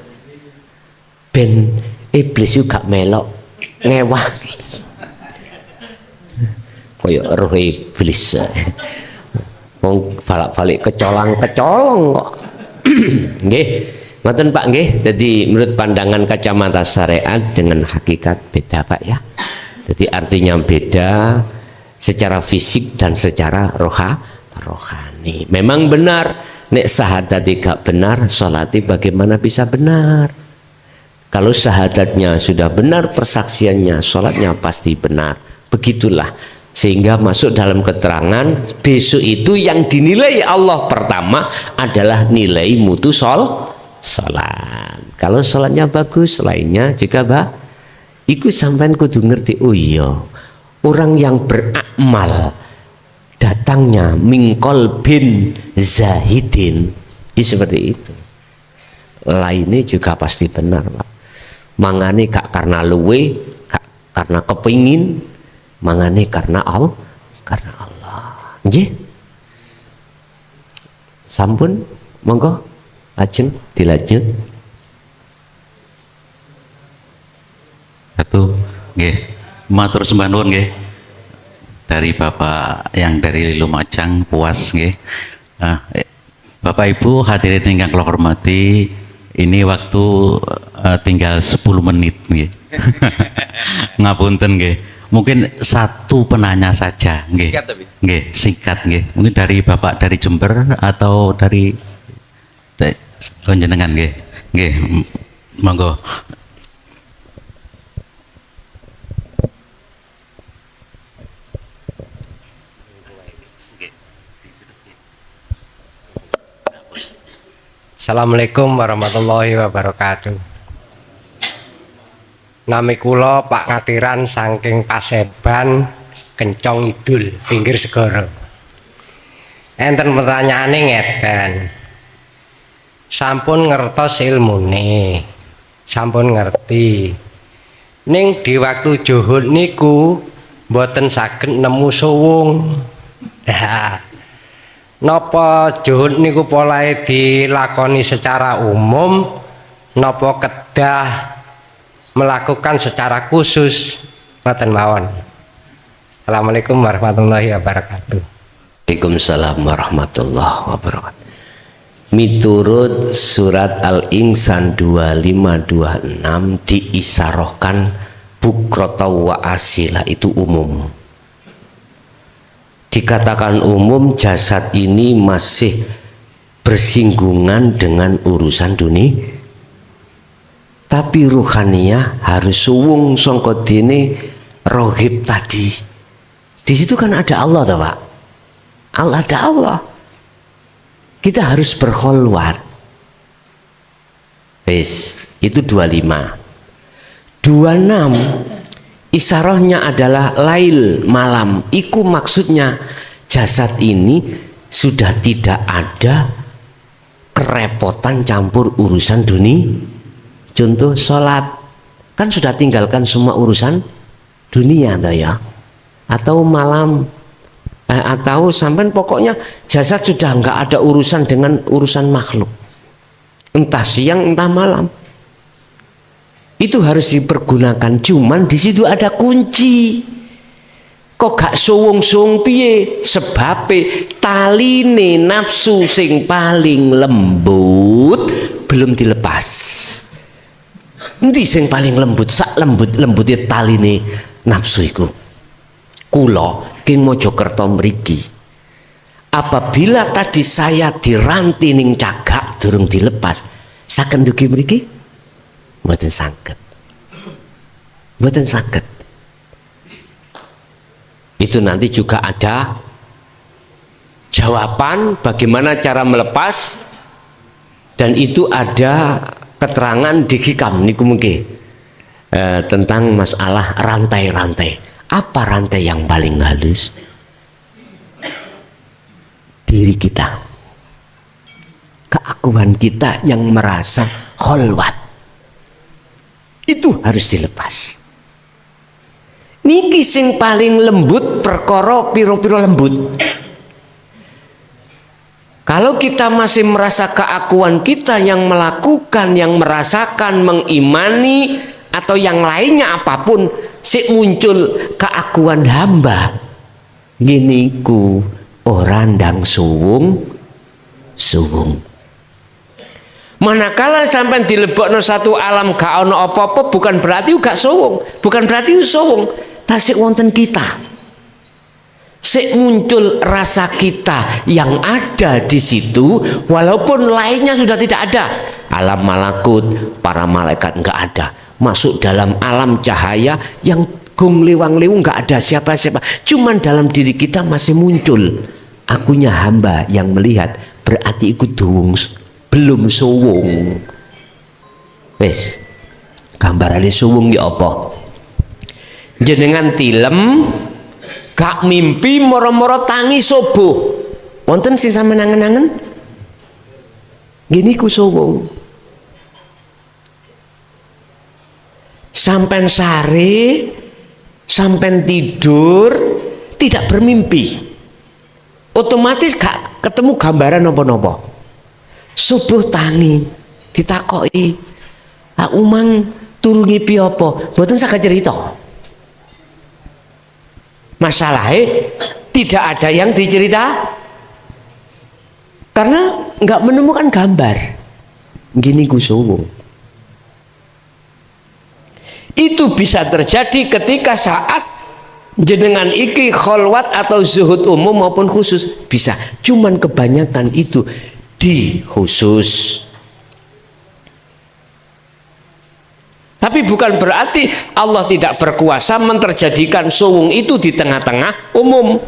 Ben iblis juga melok ngewangi. Koyo roh iblis. Wong balik-balik kecolong kok. Nggih, ngoten Pak nggih. Jadi menurut pandangan kacamata syariat dengan hakikat beda Pak ya. Jadi artinya beda secara fisik dan secara rohani. Memang benar nek syahadat tidak benar, salati bagaimana bisa benar? Kalau syahadatnya sudah benar, persaksiannya, salatnya pasti benar. Begitulah. Sehingga masuk dalam keterangan besok itu yang dinilai Allah pertama adalah nilai mutu sholat. Kalau sholatnya bagus, lainnya juga iku sampean kudu ngerti. Oh iya, orang yang beramal datangnya mingkol bin zahidin seperti itu. Lainnya juga pasti benar Pak. Mangane gak karena luwe, gak karena kepingin, mangane karena Allah. Nggih. Sampun monggo lajeng dilanjut. Satu nggih. Matur sembah nuwun nggih. Dari Bapak yang dari Lumajang Puas nggih. Bapak Ibu hadirin ingkang kula hormati, ini waktu tinggal 10 menit nggih. Ngapunten nggih. Mungkin satu penanya saja, nggih. Nggih, singkat nggih. Mungkin dari Bapak dari Jember atau dari panjenengan nggih. Nggih. Monggo. Assalamualaikum warahmatullahi wabarakatuh. Nami kula Pak Ngatiran saking Paseban Kencong Idul pinggir segara. Enten pertanyaane ngeten. Sampun ngertos ilmune, sampun ngerti. Ning di waktu juhud niku mboten saged nemu suwung. Nah, napa juhud niku polahe dilakoni secara umum, napa kedah melakukan secara khusus, ngoten mawon. Assalamualaikum warahmatullahi wabarakatuh. Waalaikumsalam warahmatullahi wabarakatuh. Miturut surat Al-Insan 2526 diisarohkan bukrata wa asila, itu umum. Dikatakan umum, jasad ini masih bersinggungan dengan urusan dunia, tapi ruhaniyah harus suwung sangka dene rohib tadi. Di situ kan ada Allah toh, Pak. Ada Allah. Kita harus berkholwat. Wis, itu 25. 26 isarahnya adalah lail, malam. Iku maksudnya jasad ini sudah tidak ada kerepotan campur urusan dunia. Contoh sholat, kan sudah tinggalkan semua urusan dunia toh ya. Atau malam, atau sampai pokoknya jasad sudah nggak ada urusan dengan urusan makhluk, entah siang entah malam. Itu harus dipergunakan, cuman di situ ada kunci. Kok gak suwung-suwung piye? Sebabe taline nafsu sing paling lembut belum dilepas. Endi sing paling lembut? Sak lembut-lembute taline nafsu iku. Kula King Mojokerto mriki, apabila tadi saya diranti ning cagak durung dilepas, saged dugi mriki? Mboten saged. Mboten saged. Itu nanti juga ada jawaban bagaimana cara melepas, dan itu ada keterangan di hikam niku mungkin tentang masalah rantai-rantai. Apa rantai yang paling halus? Diri kita, keakuan kita yang merasa kholwat, itu harus dilepas. Niki sing paling lembut perkara piro-piro lembut. Kalau kita masih merasa keakuan kita yang melakukan, yang merasakan, mengimani atau yang lainnya apapun, sik muncul keakuan hamba, gini ku orang ndang suwung. Manakala sampai dilebokno satu alam gak ono apa-apa, bukan berarti gak suwung, bukan berarti suwung, tasik wonten kita. Sik muncul rasa kita yang ada di situ, walaupun lainnya sudah tidak ada. Alam malakut, para malaikat nggak ada. Masuk dalam alam cahaya yang gum liwang-liwung, nggak ada siapa-siapa. Cuman dalam diri kita masih muncul akunya hamba yang melihat, berarti ikut duwung, belum suwung. Wes, gambarane suwung ya apa? Jenengan tilem gak mimpi moro-moro tangi subuh. Wonten sing sampeyan nangen-nangen? Gini ku suwung. Sampai sare, sampai tidur tidak bermimpi, otomatis gak ketemu gambaran apa-apa. Subuh tangi ditakoki, umang turungi pi apa? Mboten saged cerita. Masalahnya tidak ada yang dicerita karena nggak menemukan gambar. Gini ku suwung. Itu bisa terjadi ketika saat jenengan iki kholwat atau zuhud umum maupun khusus, bisa. Cuman kebanyakan itu di khusus. Tapi bukan berarti Allah tidak berkuasa menterjadikan suwung itu di tengah-tengah umum.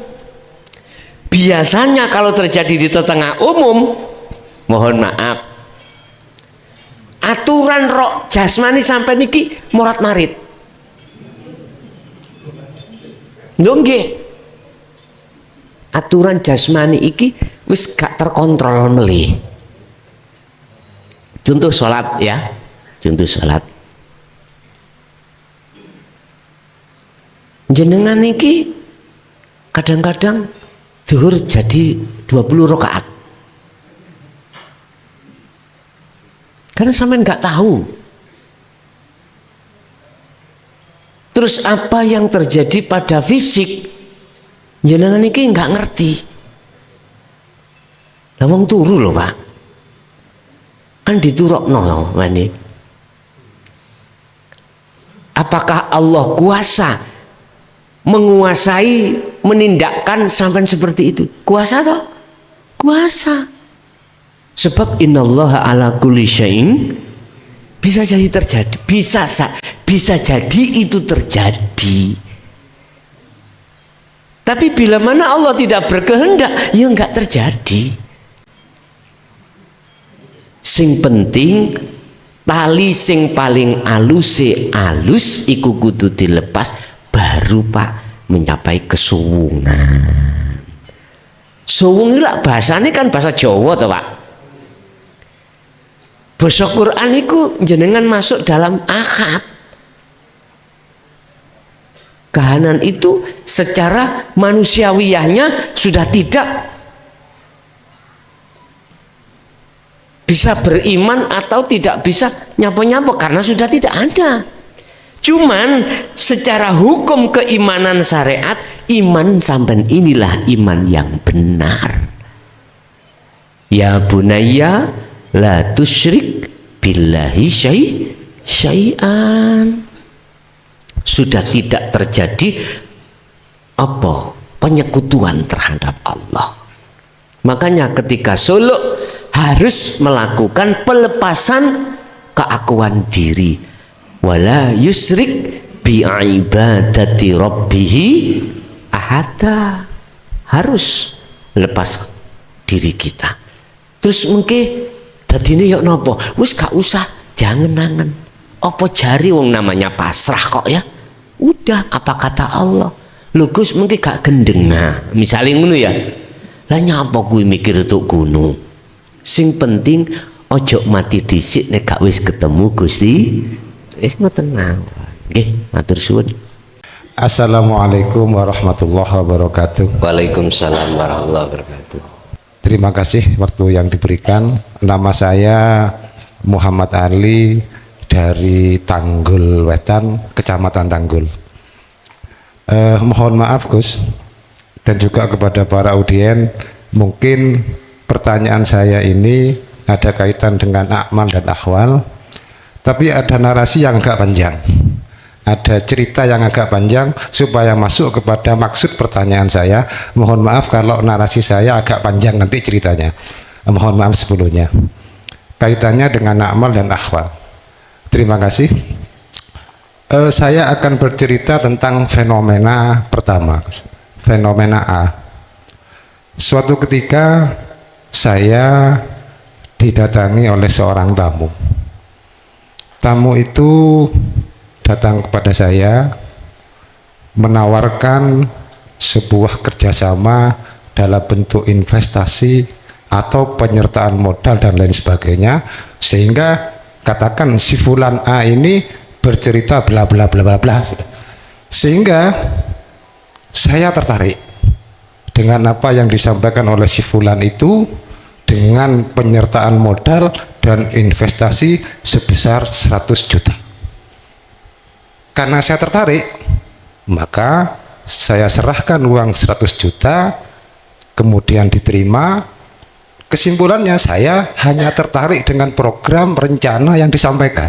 Biasanya kalau terjadi di tengah umum, mohon maaf, aturan roh jasmani sampai niki morat marit. Nggih. Aturan jasmani iki wis gak terkontrol melih. Contoh sholat ya, contoh sholat. Jenengan niki kadang-kadang Zuhur jadi 20 rakaat. Karena sampean nggak tahu. Terus apa yang terjadi pada fisik, jenengan iki nggak ngerti. Lah wong turu lho, Pak. Kan diturokno wani. Apakah Allah kuasa menguasai, menindakkan sampai seperti itu? Kuasa toh? Kuasa. Sebab innallaha ala kulli syai'in, bisa jadi terjadi, bisa jadi itu terjadi. Tapi bila mana Allah tidak berkehendak, ya enggak terjadi. Sing penting tali sing paling alus iku kudu dilepas, baru Pak mencapai kesuwungan. Suwung iki bahasane kan bahasa Jawa toh Pak. Basa Quran itu jenengan masuk dalam akad. Kahanan itu secara manusiawiyahnya sudah tidak bisa beriman atau tidak bisa nyapo-nyapo karena sudah tidak ada. Cuman secara hukum keimanan syariat, iman sampean inilah iman yang benar. Ya bunayya la tusyrik billahi syai'an. Sudah tidak terjadi apa? Penyekutuan terhadap Allah. Makanya ketika suluk harus melakukan pelepasan keakuan diri. Wala yusrik bi ibadati rabbih ahada. Harus lepas diri kita. Terus mungkin dadine yok nopo? Wis gak usah diangen-angen. Apa jari wong namanya pasrah kok ya? Udah, apa kata Allah? Lho Gus mungkin gak gendeng. Nah, misalnya ngono ya. Lah nyapa kuwi mikir tuk gunung. Sing penting ojo mati dhisik nek gak wis ketemu Gusti. Wis ngoten mawon. Nggih, matur suwun. Assalamualaikum warahmatullahi wabarakatuh. Waalaikumsalam warahmatullahi wabarakatuh. Terima kasih waktu yang diberikan. Nama saya Muhammad Ali dari Tanggul Wetan, Kecamatan Tanggul. Mohon maaf Gus, dan juga kepada para audien, mungkin pertanyaan saya ini ada kaitan dengan a'mal dan akhwal, tapi ada narasi yang agak panjang. Ada cerita yang agak panjang supaya masuk kepada maksud pertanyaan saya. Mohon maaf kalau narasi saya agak panjang nanti ceritanya. Mohon maaf sebelumnya. Kaitannya dengan amal dan akhwal. Terima kasih. Saya akan bercerita tentang fenomena pertama. Fenomena A. Suatu ketika saya didatangi oleh seorang tamu. Tamu itu datang kepada saya menawarkan sebuah kerjasama dalam bentuk investasi atau penyertaan modal dan lain sebagainya, sehingga katakan si fulan A ini bercerita bla bla bla bla bla, sehingga saya tertarik dengan apa yang disampaikan oleh si fulan itu, dengan penyertaan modal dan investasi sebesar 100 juta. Karena saya tertarik, maka saya serahkan uang 100 juta, kemudian diterima. Kesimpulannya saya hanya tertarik dengan program rencana yang disampaikan.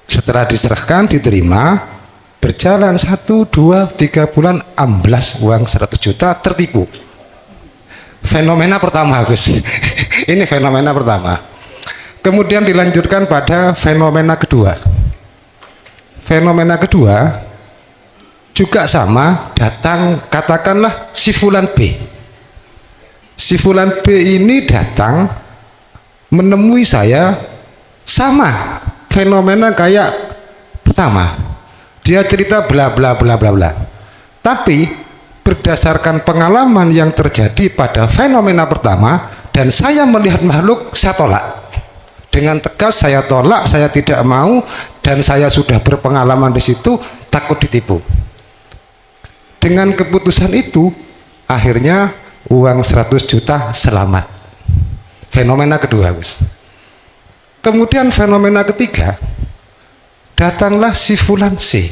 Setelah diserahkan, diterima, berjalan 1, 2, 3 bulan, amblas uang 100 juta, tertipu. Fenomena pertama Gus. Ini fenomena pertama. Kemudian dilanjutkan pada fenomena kedua. Fenomena kedua juga sama, datang katakanlah si fulan B. Si fulan B ini datang menemui saya, sama fenomena kayak pertama. Dia cerita bla bla bla bla bla. Tapi berdasarkan pengalaman yang terjadi pada fenomena pertama dan saya melihat makhluk, saya tolak. Dengan tegas saya tolak, saya tidak mau, dan saya sudah berpengalaman di situ, takut ditipu. Dengan keputusan itu, akhirnya uang 100 juta selamat. Fenomena kedua, Gus. Kemudian fenomena ketiga, datanglah si fulan C,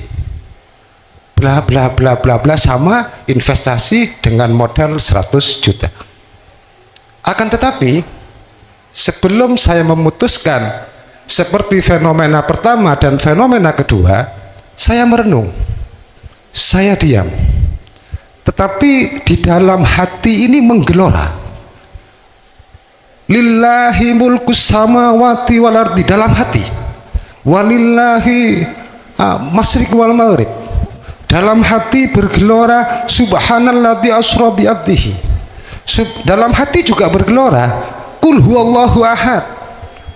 bla bla bla bla bla, sama investasi dengan modal 100 juta. Akan tetapi sebelum saya memutuskan seperti fenomena pertama dan fenomena kedua, saya merenung, saya diam. Tetapi di dalam hati ini menggelora, lillahi mulkus samawati wal ardi, dalam hati, walillahi masyriq wal maghrib, dalam hati bergelora subhanalladzi asra bi abdihi. Dalam hati juga bergelora qul huwallahu ahad,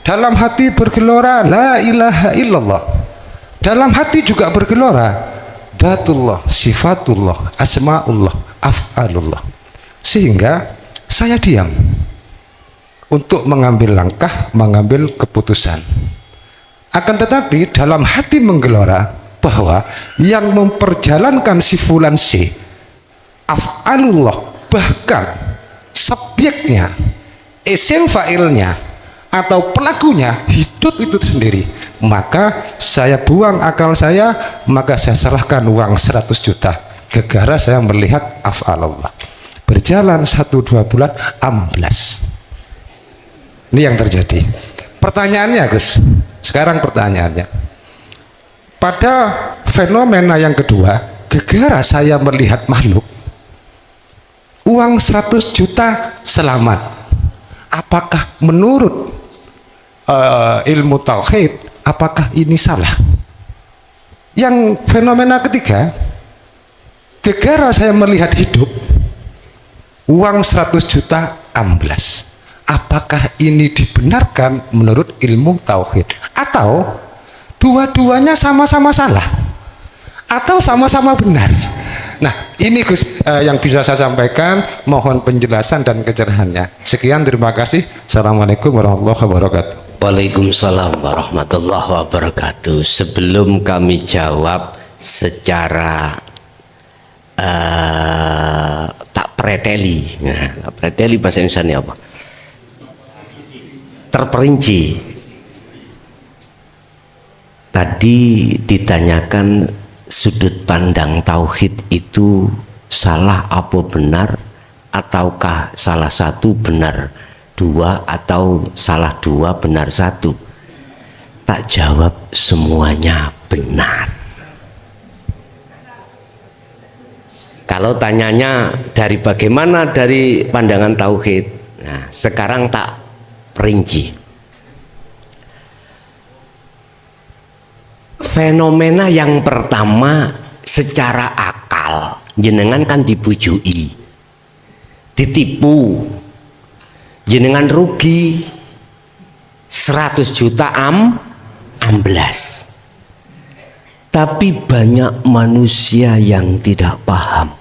dalam hati bergelora la ilaha illallah, dalam hati juga bergelora Dzatullah, sifatullah, asmaullah, af'alullah. Sehingga saya diam untuk mengambil langkah, mengambil keputusan. Akan tetapi dalam hati menggelora bahwa yang memperjalankan si fulan C, af'alullah, bahkan subjeknya, isim fa'ilnya atau pelakunya hidup itu sendiri, maka saya buang akal saya, maka saya serahkan uang 100 juta gegara saya melihat af'alallah. Berjalan 1-2 bulan amblas. Ini yang terjadi. Pertanyaannya, Gus, sekarang pertanyaannya, pada fenomena yang kedua, gegara saya melihat makhluk, uang 100 juta selamat. Apakah menurut ilmu tauhid, apakah ini salah? Yang fenomena ketiga, gegara saya melihat hidup, uang 100 juta amblas. Apakah ini dibenarkan menurut ilmu tauhid? Atau dua-duanya sama-sama salah? Atau sama-sama benar? Nah, ini Gus yang bisa saya sampaikan. Mohon penjelasan dan kecerahannya. Sekian, terima kasih. Assalamualaikum warahmatullahi wabarakatuh. Waalaikumsalam warahmatullahi wabarakatuh. Sebelum kami jawab secara tak preteli, nah, preteli bahasa Indonesia apa? Terperinci. Tadi ditanyakan sudut pandang tauhid itu salah apa benar, ataukah salah satu benar dua atau salah dua benar satu. Tak jawab, semuanya benar. Kalau tanyanya dari bagaimana dari pandangan tauhid, nah, sekarang tak perinci. Fenomena yang pertama secara akal, jenengan kan dibujui, ditipu, jenengan rugi 100 juta amblas. Tapi banyak manusia yang tidak paham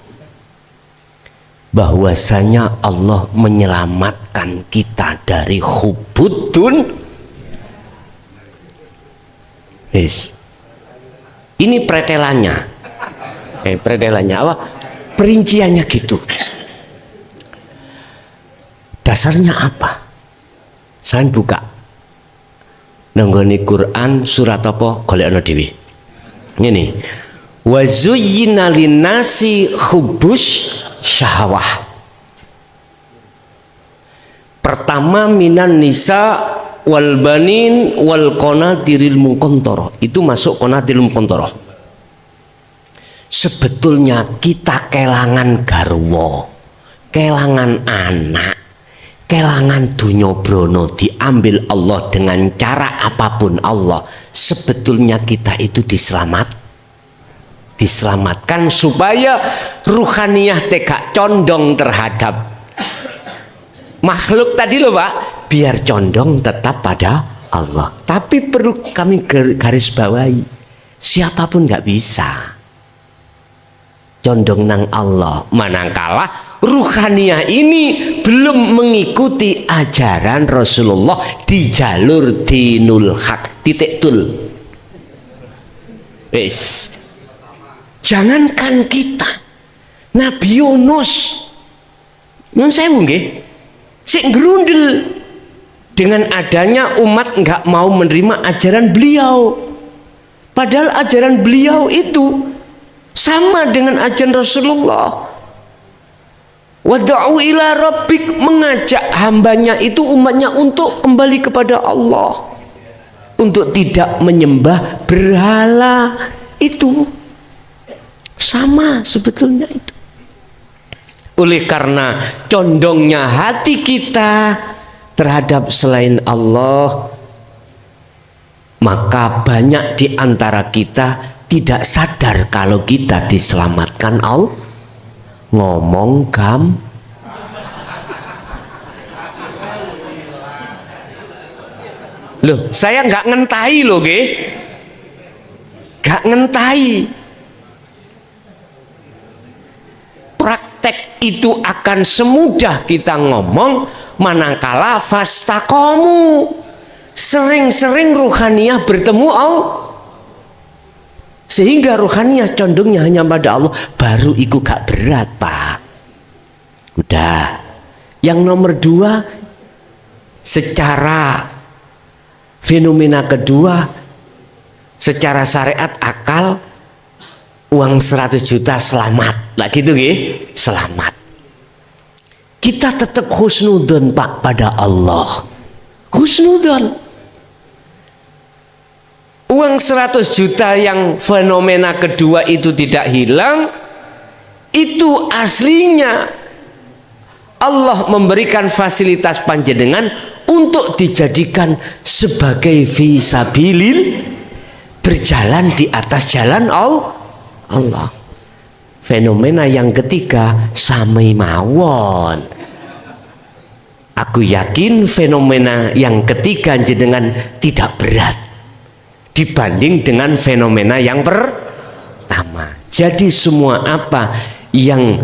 bahwasanya Allah menyelamatkan kita dari hubudun. Ini pretelannya. Pretelannya apa? Perinciannya gitu. Dasarnya apa? Saya buka nanggone Quran surat apa? Golekno dhewe. Ngene. Wa zuyyina linnasi hubbus syahwah. Pertama, minan nisa wal banin wal qanatiril muqantharah. Itu masuk qanatiril muqantharah. Sebetulnya kita kelangan garwa, kelangan anak, kelangan dunya brono, diambil Allah dengan cara apapun Allah. Sebetulnya kita itu diselamatkan supaya ruhaniyah tegak condong terhadap makhluk tadi loh Pak, biar condong tetap pada Allah. Tapi perlu kami garis bawahi, siapapun nggak bisa condong nang Allah, manangkala ruhaniyah ini belum mengikuti ajaran Rasulullah di jalur dinul haq, titik tul. Jangankan kita, Nabi Yunus Nyun sewu nggih. Sik ngerundel dengan adanya umat nggak mau menerima ajaran beliau. Padahal ajaran beliau itu sama dengan ajaran Rasulullah. Wad'u ila rabbik, mengajak hambanya itu, umatnya, untuk kembali kepada Allah, untuk tidak menyembah berhala. Itu sama sebetulnya itu. Oleh karena condongnya hati kita terhadap selain Allah, maka banyak di antara kita tidak sadar kalau kita diselamatkan Allah. Ngomong loh, saya nggak ngentahi loh, nggak ngentahi. Praktek itu akan semudah kita ngomong manakala fastakomu, sering-sering ruhaniyah bertemu Allah, sehingga ruhaniyah condongnya hanya pada Allah, baru itu gak berat, Pak. Udah. Yang nomor 2, secara fenomena kedua, secara syariat akal, uang 100 juta selamat lah gitu nggih, selamat. Kita tetap husnudon, Pak, pada Allah. Husnudon. Uang 100 juta yang fenomena kedua itu tidak hilang, itu aslinya Allah memberikan fasilitas panjenengan untuk dijadikan sebagai fisabilil, berjalan di atas jalan Allah. Fenomena yang ketiga sami mawon. Aku yakin fenomena yang ketiga jenengan tidak berat dibanding dengan fenomena yang pertama. Jadi semua apa yang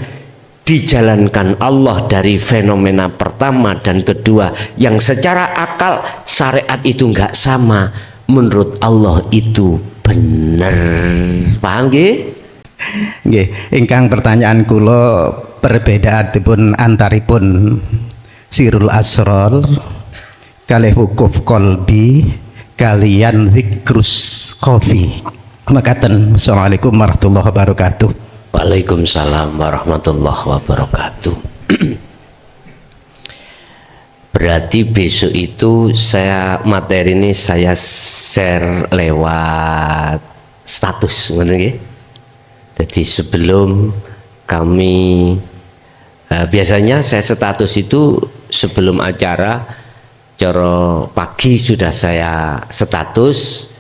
dijalankan Allah dari fenomena pertama dan kedua, yang secara akal syariat itu enggak sama, menurut Allah itu benar. Paham nggih? Nggih, ingkang pertanyaan kula perbedaanipun antaripun sirul asrar kalih wukuf qalbi kalian zikrus khafi. Makaten. Assalamualaikum warahmatullahi wabarakatuh. Waalaikumsalam warahmatullahi wabarakatuh. Berarti besok itu materi ini saya share lewat status, ngono nggih. Jadi sebelum kami biasanya saya status itu sebelum acara, cara pagi sudah saya status.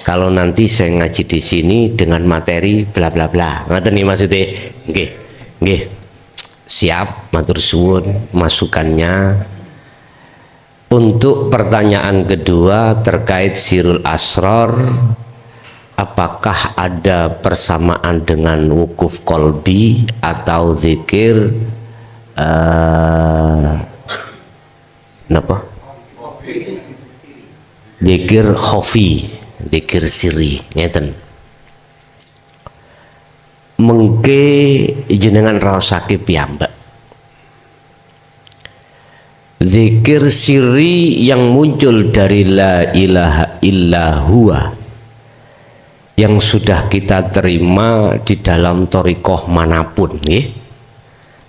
Kalau nanti saya ngaji di sini dengan materi bla bla bla, ngoten nih maksudnya. Nggih, nggih. Siap, matur suwun masukannya. Untuk pertanyaan kedua terkait sirul asrar, apakah ada persamaan dengan wukuf qalbi atau zikir napa? Zikir khafi, zikir siri, ngeten. Mengke jenengan raosake piyambak. Zikir siri yang muncul dari la ilaha illa huwa, yang sudah kita terima di dalam thariqah manapun, nggih.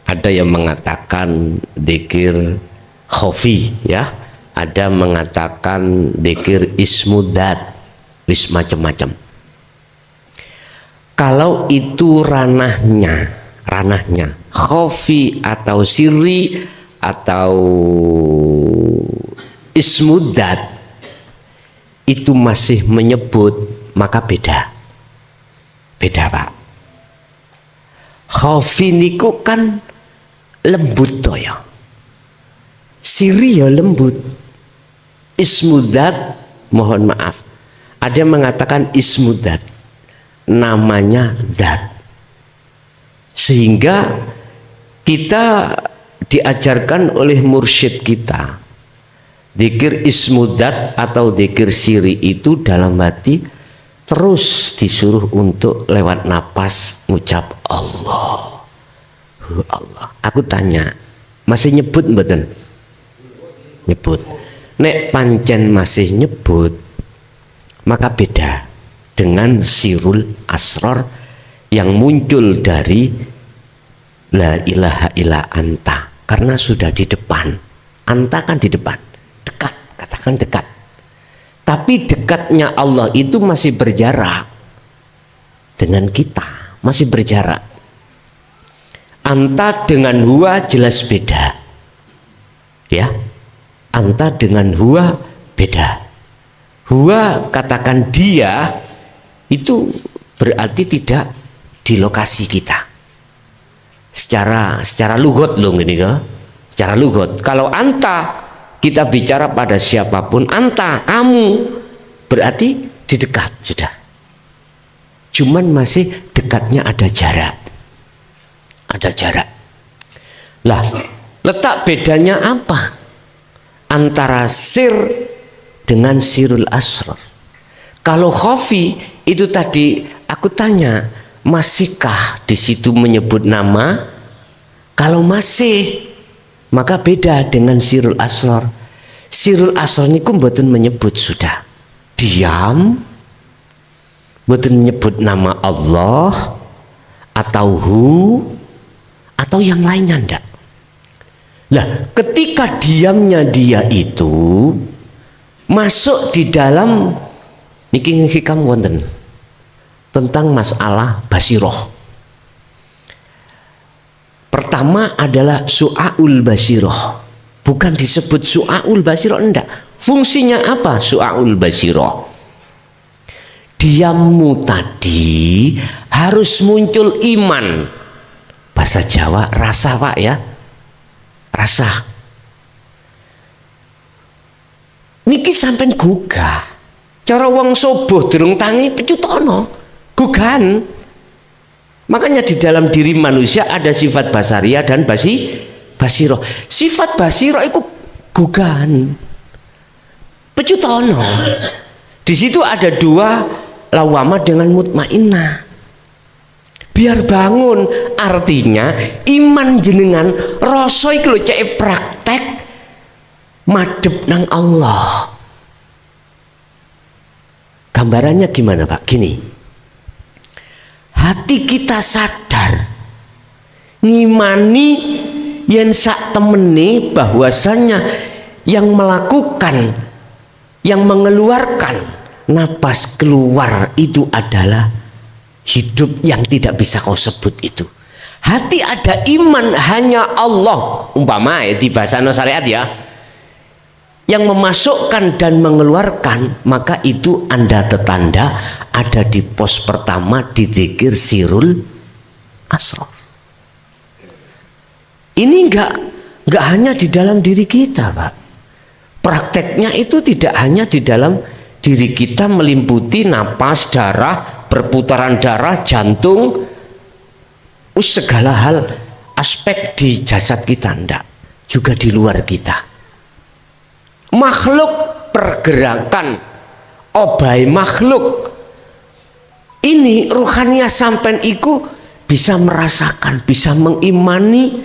Ada yang mengatakan zikir khafi, ya. Ada mengatakan zikir ismudat, wis macam-macam. Kalau itu ranahnya khafi atau siri atau ismudat, itu masih menyebut, maka beda Pak. Khafi niku kan lembut to ya, siri ya lembut. Ismudat, mohon maaf, ada yang mengatakan ismudat, namanya zat. Sehingga kita diajarkan oleh mursyid kita, zikir ismudat atau zikir siri itu dalam hati terus disuruh untuk lewat napas ngucap Allah. Allah. Aku tanya, Masih nyebut mboten? Nyebut. Nek pancen masih nyebut, maka beda dengan sirul asror yang muncul dari la ilaha illa anta, karena sudah di depan. Anta kan di depan, dekat, katakan dekat. Tapi dekatnya Allah itu masih berjarak dengan kita, masih berjarak. Anta dengan huwa jelas beda, ya. Anta dengan huwa beda. Huwa katakan dia itu berarti tidak di lokasi kita. Secara lugot loh gini ke? Secara lugot. Kalau anta kita bicara pada siapapun, anta kamu berarti di dekat sudah. Cuman masih dekatnya ada jarak. Ada jarak. Lah, letak bedanya apa antara sir dengan sirul asrar? Kalau khafi itu tadi aku tanya, masihkah di situ menyebut nama? Kalau masih, maka beda dengan sirul asrar. Sirul asrar niku mboten menyebut sudah. Diam, mboten menyebut nama Allah atau hu atau yang lainnya ndak. Lah, ketika diamnya dia itu masuk di dalam niki hikam wonten tentang masalah basiroh. Pertama adalah su'aul basiroh, bukan disebut su'aul basiroh, enggak. Fungsinya apa su'aul basiroh? Diammu tadi harus muncul iman. Bahasa Jawa rasa pak ya, rasa. Niki sampean gugah. Cara wong soboh durung tangi pecutono, gugahan. Makanya di dalam diri manusia ada sifat basaria dan basiroh. Sifat basiroh itu gugahan, pecutono. Di situ ada dua, lawama dengan mutmainnah. Biar bangun, artinya iman jenengan rasa iki lho cek praktek madhep nang Allah. Gambarannya gimana Pak? Gini, hati kita sadar ngimani yen sak temene bahwasanya yang melakukan, yang mengeluarkan napas keluar itu adalah hidup yang tidak bisa kau sebut itu. Hati ada iman hanya Allah, umpama di bahasa syariat ya, yang memasukkan dan mengeluarkan, maka itu anda tetanda ada di pos pertama di dzikir sirul asrar. Ini enggak hanya di dalam diri kita Pak. Prakteknya itu tidak hanya di dalam diri kita, melimputi napas, darah, perputaran darah, jantung, segala hal aspek di jasad kita, enggak, juga di luar kita. Makhluk pergerakan obai makhluk ini ruhania sampean iku bisa merasakan, bisa mengimani.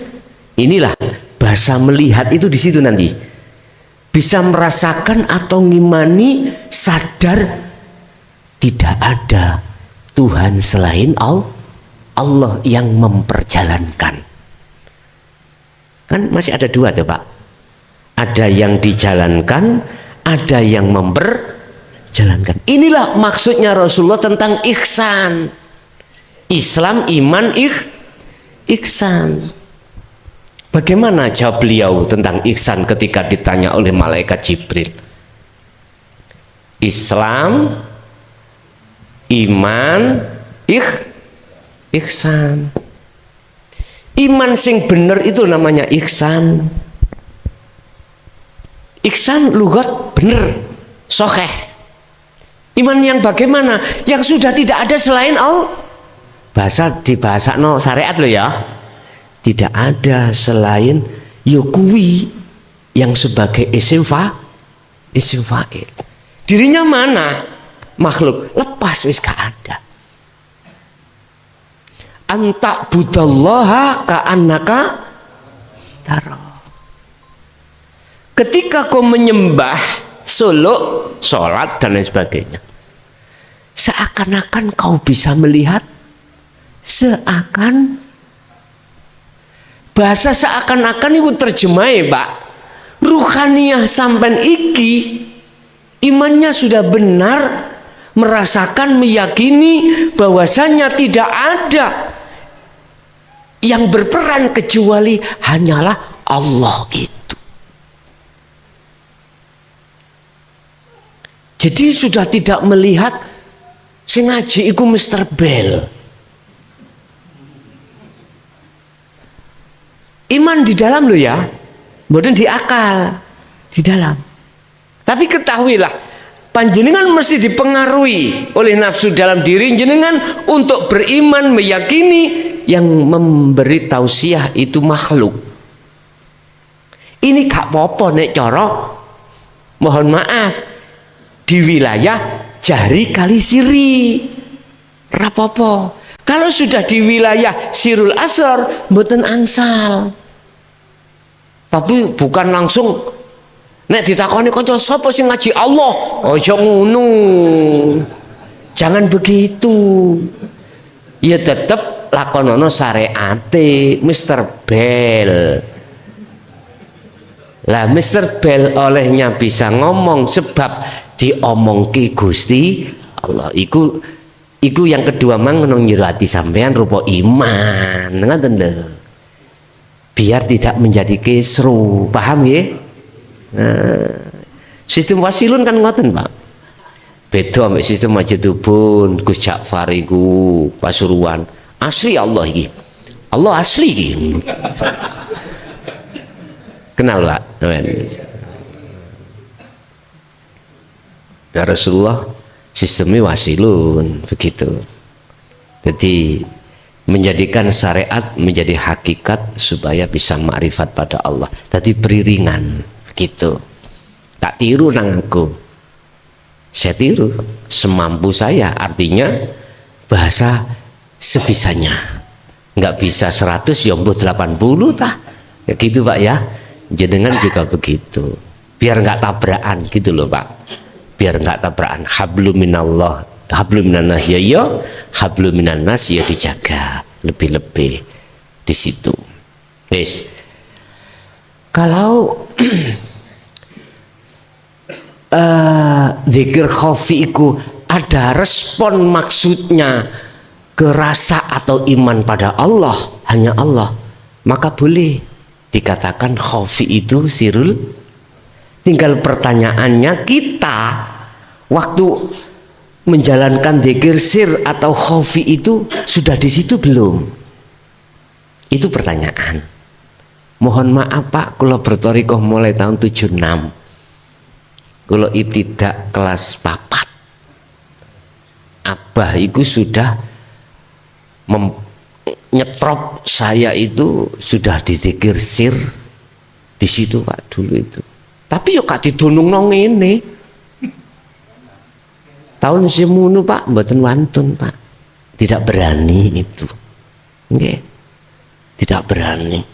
Inilah bahasa melihat itu di situ nanti. Bisa merasakan atau ngimani, sadar tidak ada Tuhan selain Allah yang memperjalankan. Kan masih ada dua tuh Pak. Ada yang dijalankan, ada yang memperjalankan. Inilah maksudnya Rasulullah tentang ihsan. Islam, iman, ihsan. Bagaimana jawab beliau tentang ihsan ketika ditanya oleh malaikat Jibril? Islam, iman, ihsan. Iman sing bener itu namanya ihsan. Ihsan lugat bener, sokeh. Iman yang bagaimana? Yang sudah tidak ada selain Allah. Di bahasa no syariat lo ya. Tidak ada selain yukui yang sebagai isim fa'il. Dirinya mana? Makhluk lepas wis gak ada. Anta budallaha ka'annaka tara. ketika kau menyembah, suluk, sholat dan lain sebagainya, seakan-akan kau bisa melihat, bahasa seakan-akan itu terjemahnya Pak, ruhaniyah sampai iki imannya sudah benar, merasakan, meyakini bahwasanya tidak ada yang berperan kecuali hanyalah Allah itu. Jadi sudah tidak melihat sing ngaji iku Mr. Bell. Iman di dalam lo ya, bukan di akal, di dalam. Tapi ketahuilah, panjenengan mesti dipengaruhi oleh nafsu dalam diri jenengan untuk beriman, meyakini yang memberi tausiah itu makhluk. Ini gak apa-apa nek cara, mohon maaf, di wilayah Jari Kali Siri rapopo. Kalau sudah di wilayah Sirul Asr mboten angsal. Tapi bukan langsung nek ditakoni kanca sapa sing ngaji Allah, aja ngono. Jangan begitu. Ya tetep lakonono syariate Mr. Bell. Lah Mr. Bell olehnya bisa ngomong sebab diomongki Gusti Allah. Iku yang kedua mang nyirati sampean rupa iman, ngoten lho. Biar tidak menjadi kisru, paham ya? Nah, sistem wasilun kan ngoten Pak. Beda ambek sistem Majidubun, Gus Ja'far iku Pasuruan. Asli Allah iki. Allah asli iki. Kenal Pak? Ya Rasulullah sistemnya wasilun begitu. Jadi menjadikan syariat menjadi hakikat supaya bisa ma'rifat pada Allah. Tadi beriringan begitu. Tak tiru nang aku. Saya tiru semampu saya, artinya bahasa sebisanya. Nggak bisa 100 ya 80 tah. Ya gitu Pak ya. Jenengan juga begitu. Biar nggak tabrakan gitu loh Pak. Biar nggak tabrakan. Hablum minallah, hablum minannas ya, hablum minannas ya dijaga lebih-lebih di situ. Yes. Kalau dzikir khafi iku ada respon maksudnya ke rasa atau iman pada Allah, hanya Allah, maka boleh dikatakan khafi itu sirul. Tinggal pertanyaannya, kita waktu menjalankan dzikir sir atau khafi itu sudah di situ belum? Itu pertanyaan. Mohon maaf Pak, kalau bertorikoh mulai tahun 76, kalau tidak kelas 4, abah itu sudah nyetrop saya itu sudah di dzikir sir di situ Pak dulu itu. Tapi yo gak didunung nang ngene. Tahun semunu Pak mboten wantun Pak. Tidak berani itu. Nggih. Tidak berani.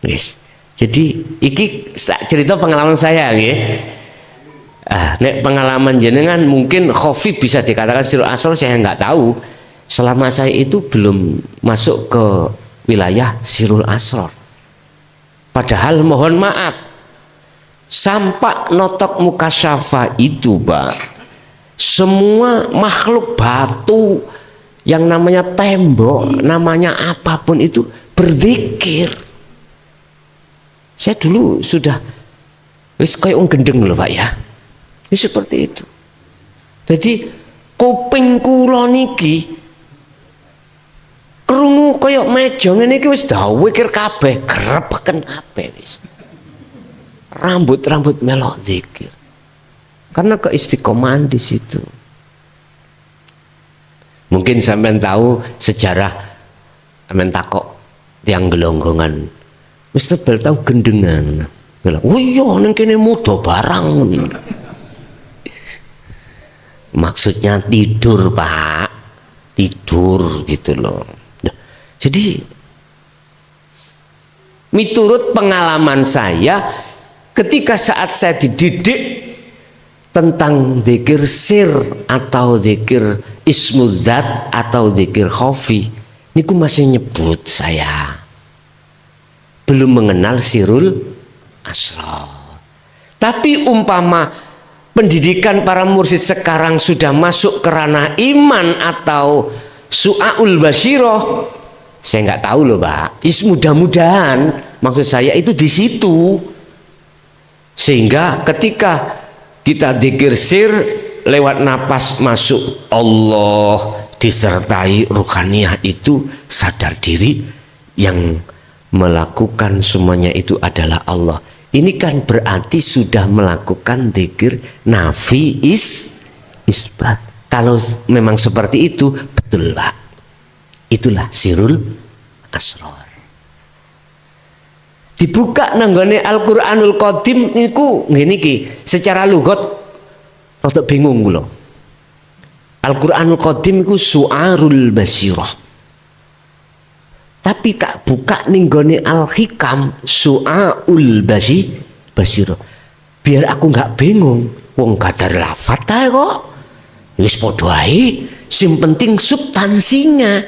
Wis. Jadi iki cerita pengalaman saya nggih. Nek pengalaman jenengan mungkin khafi bisa dikatakan sirul asr, saya nggak tahu. Selama saya itu belum masuk ke wilayah sirul asror. Padahal mohon maaf, sampak notok mukasyafa itu Pak, semua makhluk batu yang namanya tembok, namanya apapun itu berzikir. Saya dulu sudah wis kayak gendeng loh Pak ya. Ini seperti itu. Jadi kuping kula niki krungu kaya meja ngene iki wis dawikir kabeh, grepeken kabeh wis. Rambut-rambut melok zikir. Karena keistiqomahan di situ. Mungkin sampean tahu sejarah, sampean takok tiang gelonggongan. Mr. Bel tahu gendengan. Bilang, "Oh iya ning kene muda barang." Maksudnya tidur Pak, tidur gitu loh. Jadi miturut pengalaman saya, ketika saat saya dididik tentang dzikir sir atau dzikir ismudzat atau dzikir khafi, niku masih nyebut saya belum mengenal sirul asrar. Tapi umpama pendidikan para mursyid sekarang sudah masuk ke ranah iman atau su'aul basyiroh, saya nggak tahu loh Pak. Mudah-mudahan maksud saya itu di situ, sehingga ketika kita dzikir sir lewat napas masuk Allah disertai ruhaniyah, itu sadar diri yang melakukan semuanya itu adalah Allah. Ini kan berarti sudah melakukan dzikir nafi isbat. Kalau memang seperti itu betul Pak, itulah sirul asrar. Dibuka nanggone Al-Qur'anul Qadim niku ngene iki, secara lugat rada bingung kula. Al-Qur'anul Qadim iku su'arul basirah. Tapi tak buka ninggone Al-Hikam su'aul basirah. Biar aku nggak bingung, wong kadar lafat ae kok. Wis padha ae, sing penting substansinya,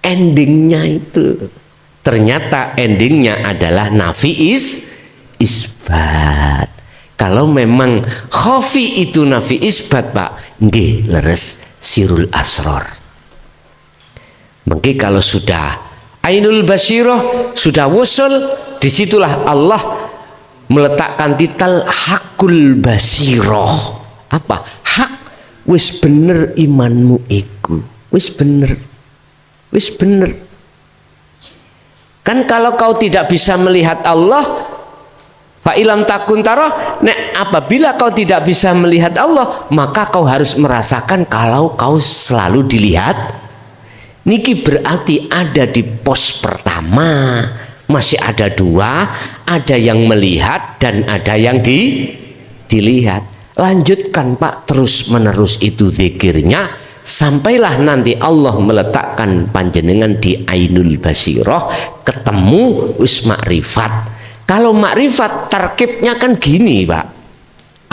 endingnya itu. Ternyata endingnya adalah nafi isbat. Kalau memang khafi itu nafi isbat Pak, nggih leres sirul asrar. Mungkin kalau sudah ainul basyiroh, sudah wusul, disitulah Allah meletakkan titel hakul basyiroh. Apa? Hak, wis bener imanmu iku, wis bener, wis bener. Kan kalau kau tidak bisa melihat Allah, fa ilam takun taro, nek apabila kau tidak bisa melihat Allah, maka kau harus merasakan kalau kau selalu dilihat. Niki berarti ada di pos pertama, masih ada dua, ada yang melihat dan ada yang dilihat. Lanjutkan Pak, terus menerus itu zikirnya, sampailah nanti Allah meletakkan panjenengan di ainul basirah, ketemu wis makrifat. Kalau makrifat tarkibnya kan gini Pak,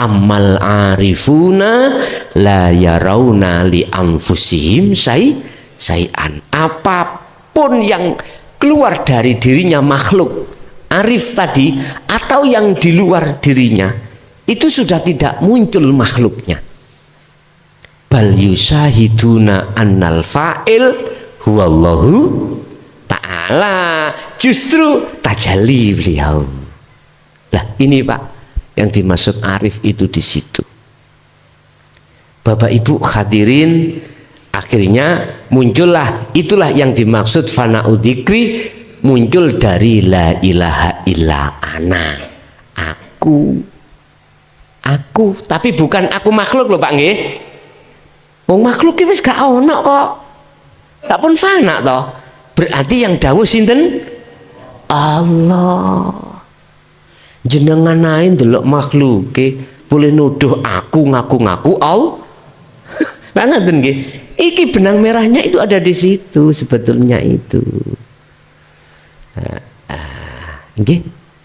amal arifuna la yarawna li anfusihim sayan. Apapun yang keluar dari dirinya makhluk arif tadi atau yang di luar dirinya, itu sudah tidak muncul makhluknya. Bal yusahiduna annal fa'il huwallahu ta'ala, justru tajalli beliau. Lah ini Pak yang dimaksud arif itu di situ. Bapak Ibu hadirin, akhirnya muncullah, itulah yang dimaksud fana'u dzikri, muncul dari la ilaha illa ana, aku, tapi bukan aku makhluk loh Pak nggih. Wong makhluk iki wis gak ono kok. Tak pun fana toh. Berarti yang dawuh sinten? Allah. Jenengan ae ndelok makhluke boleh nuduh aku ngaku-ngaku Allah. Lah ngoten nggih. Iki benang merahnya itu ada di situ sebetulnya itu. Nggih.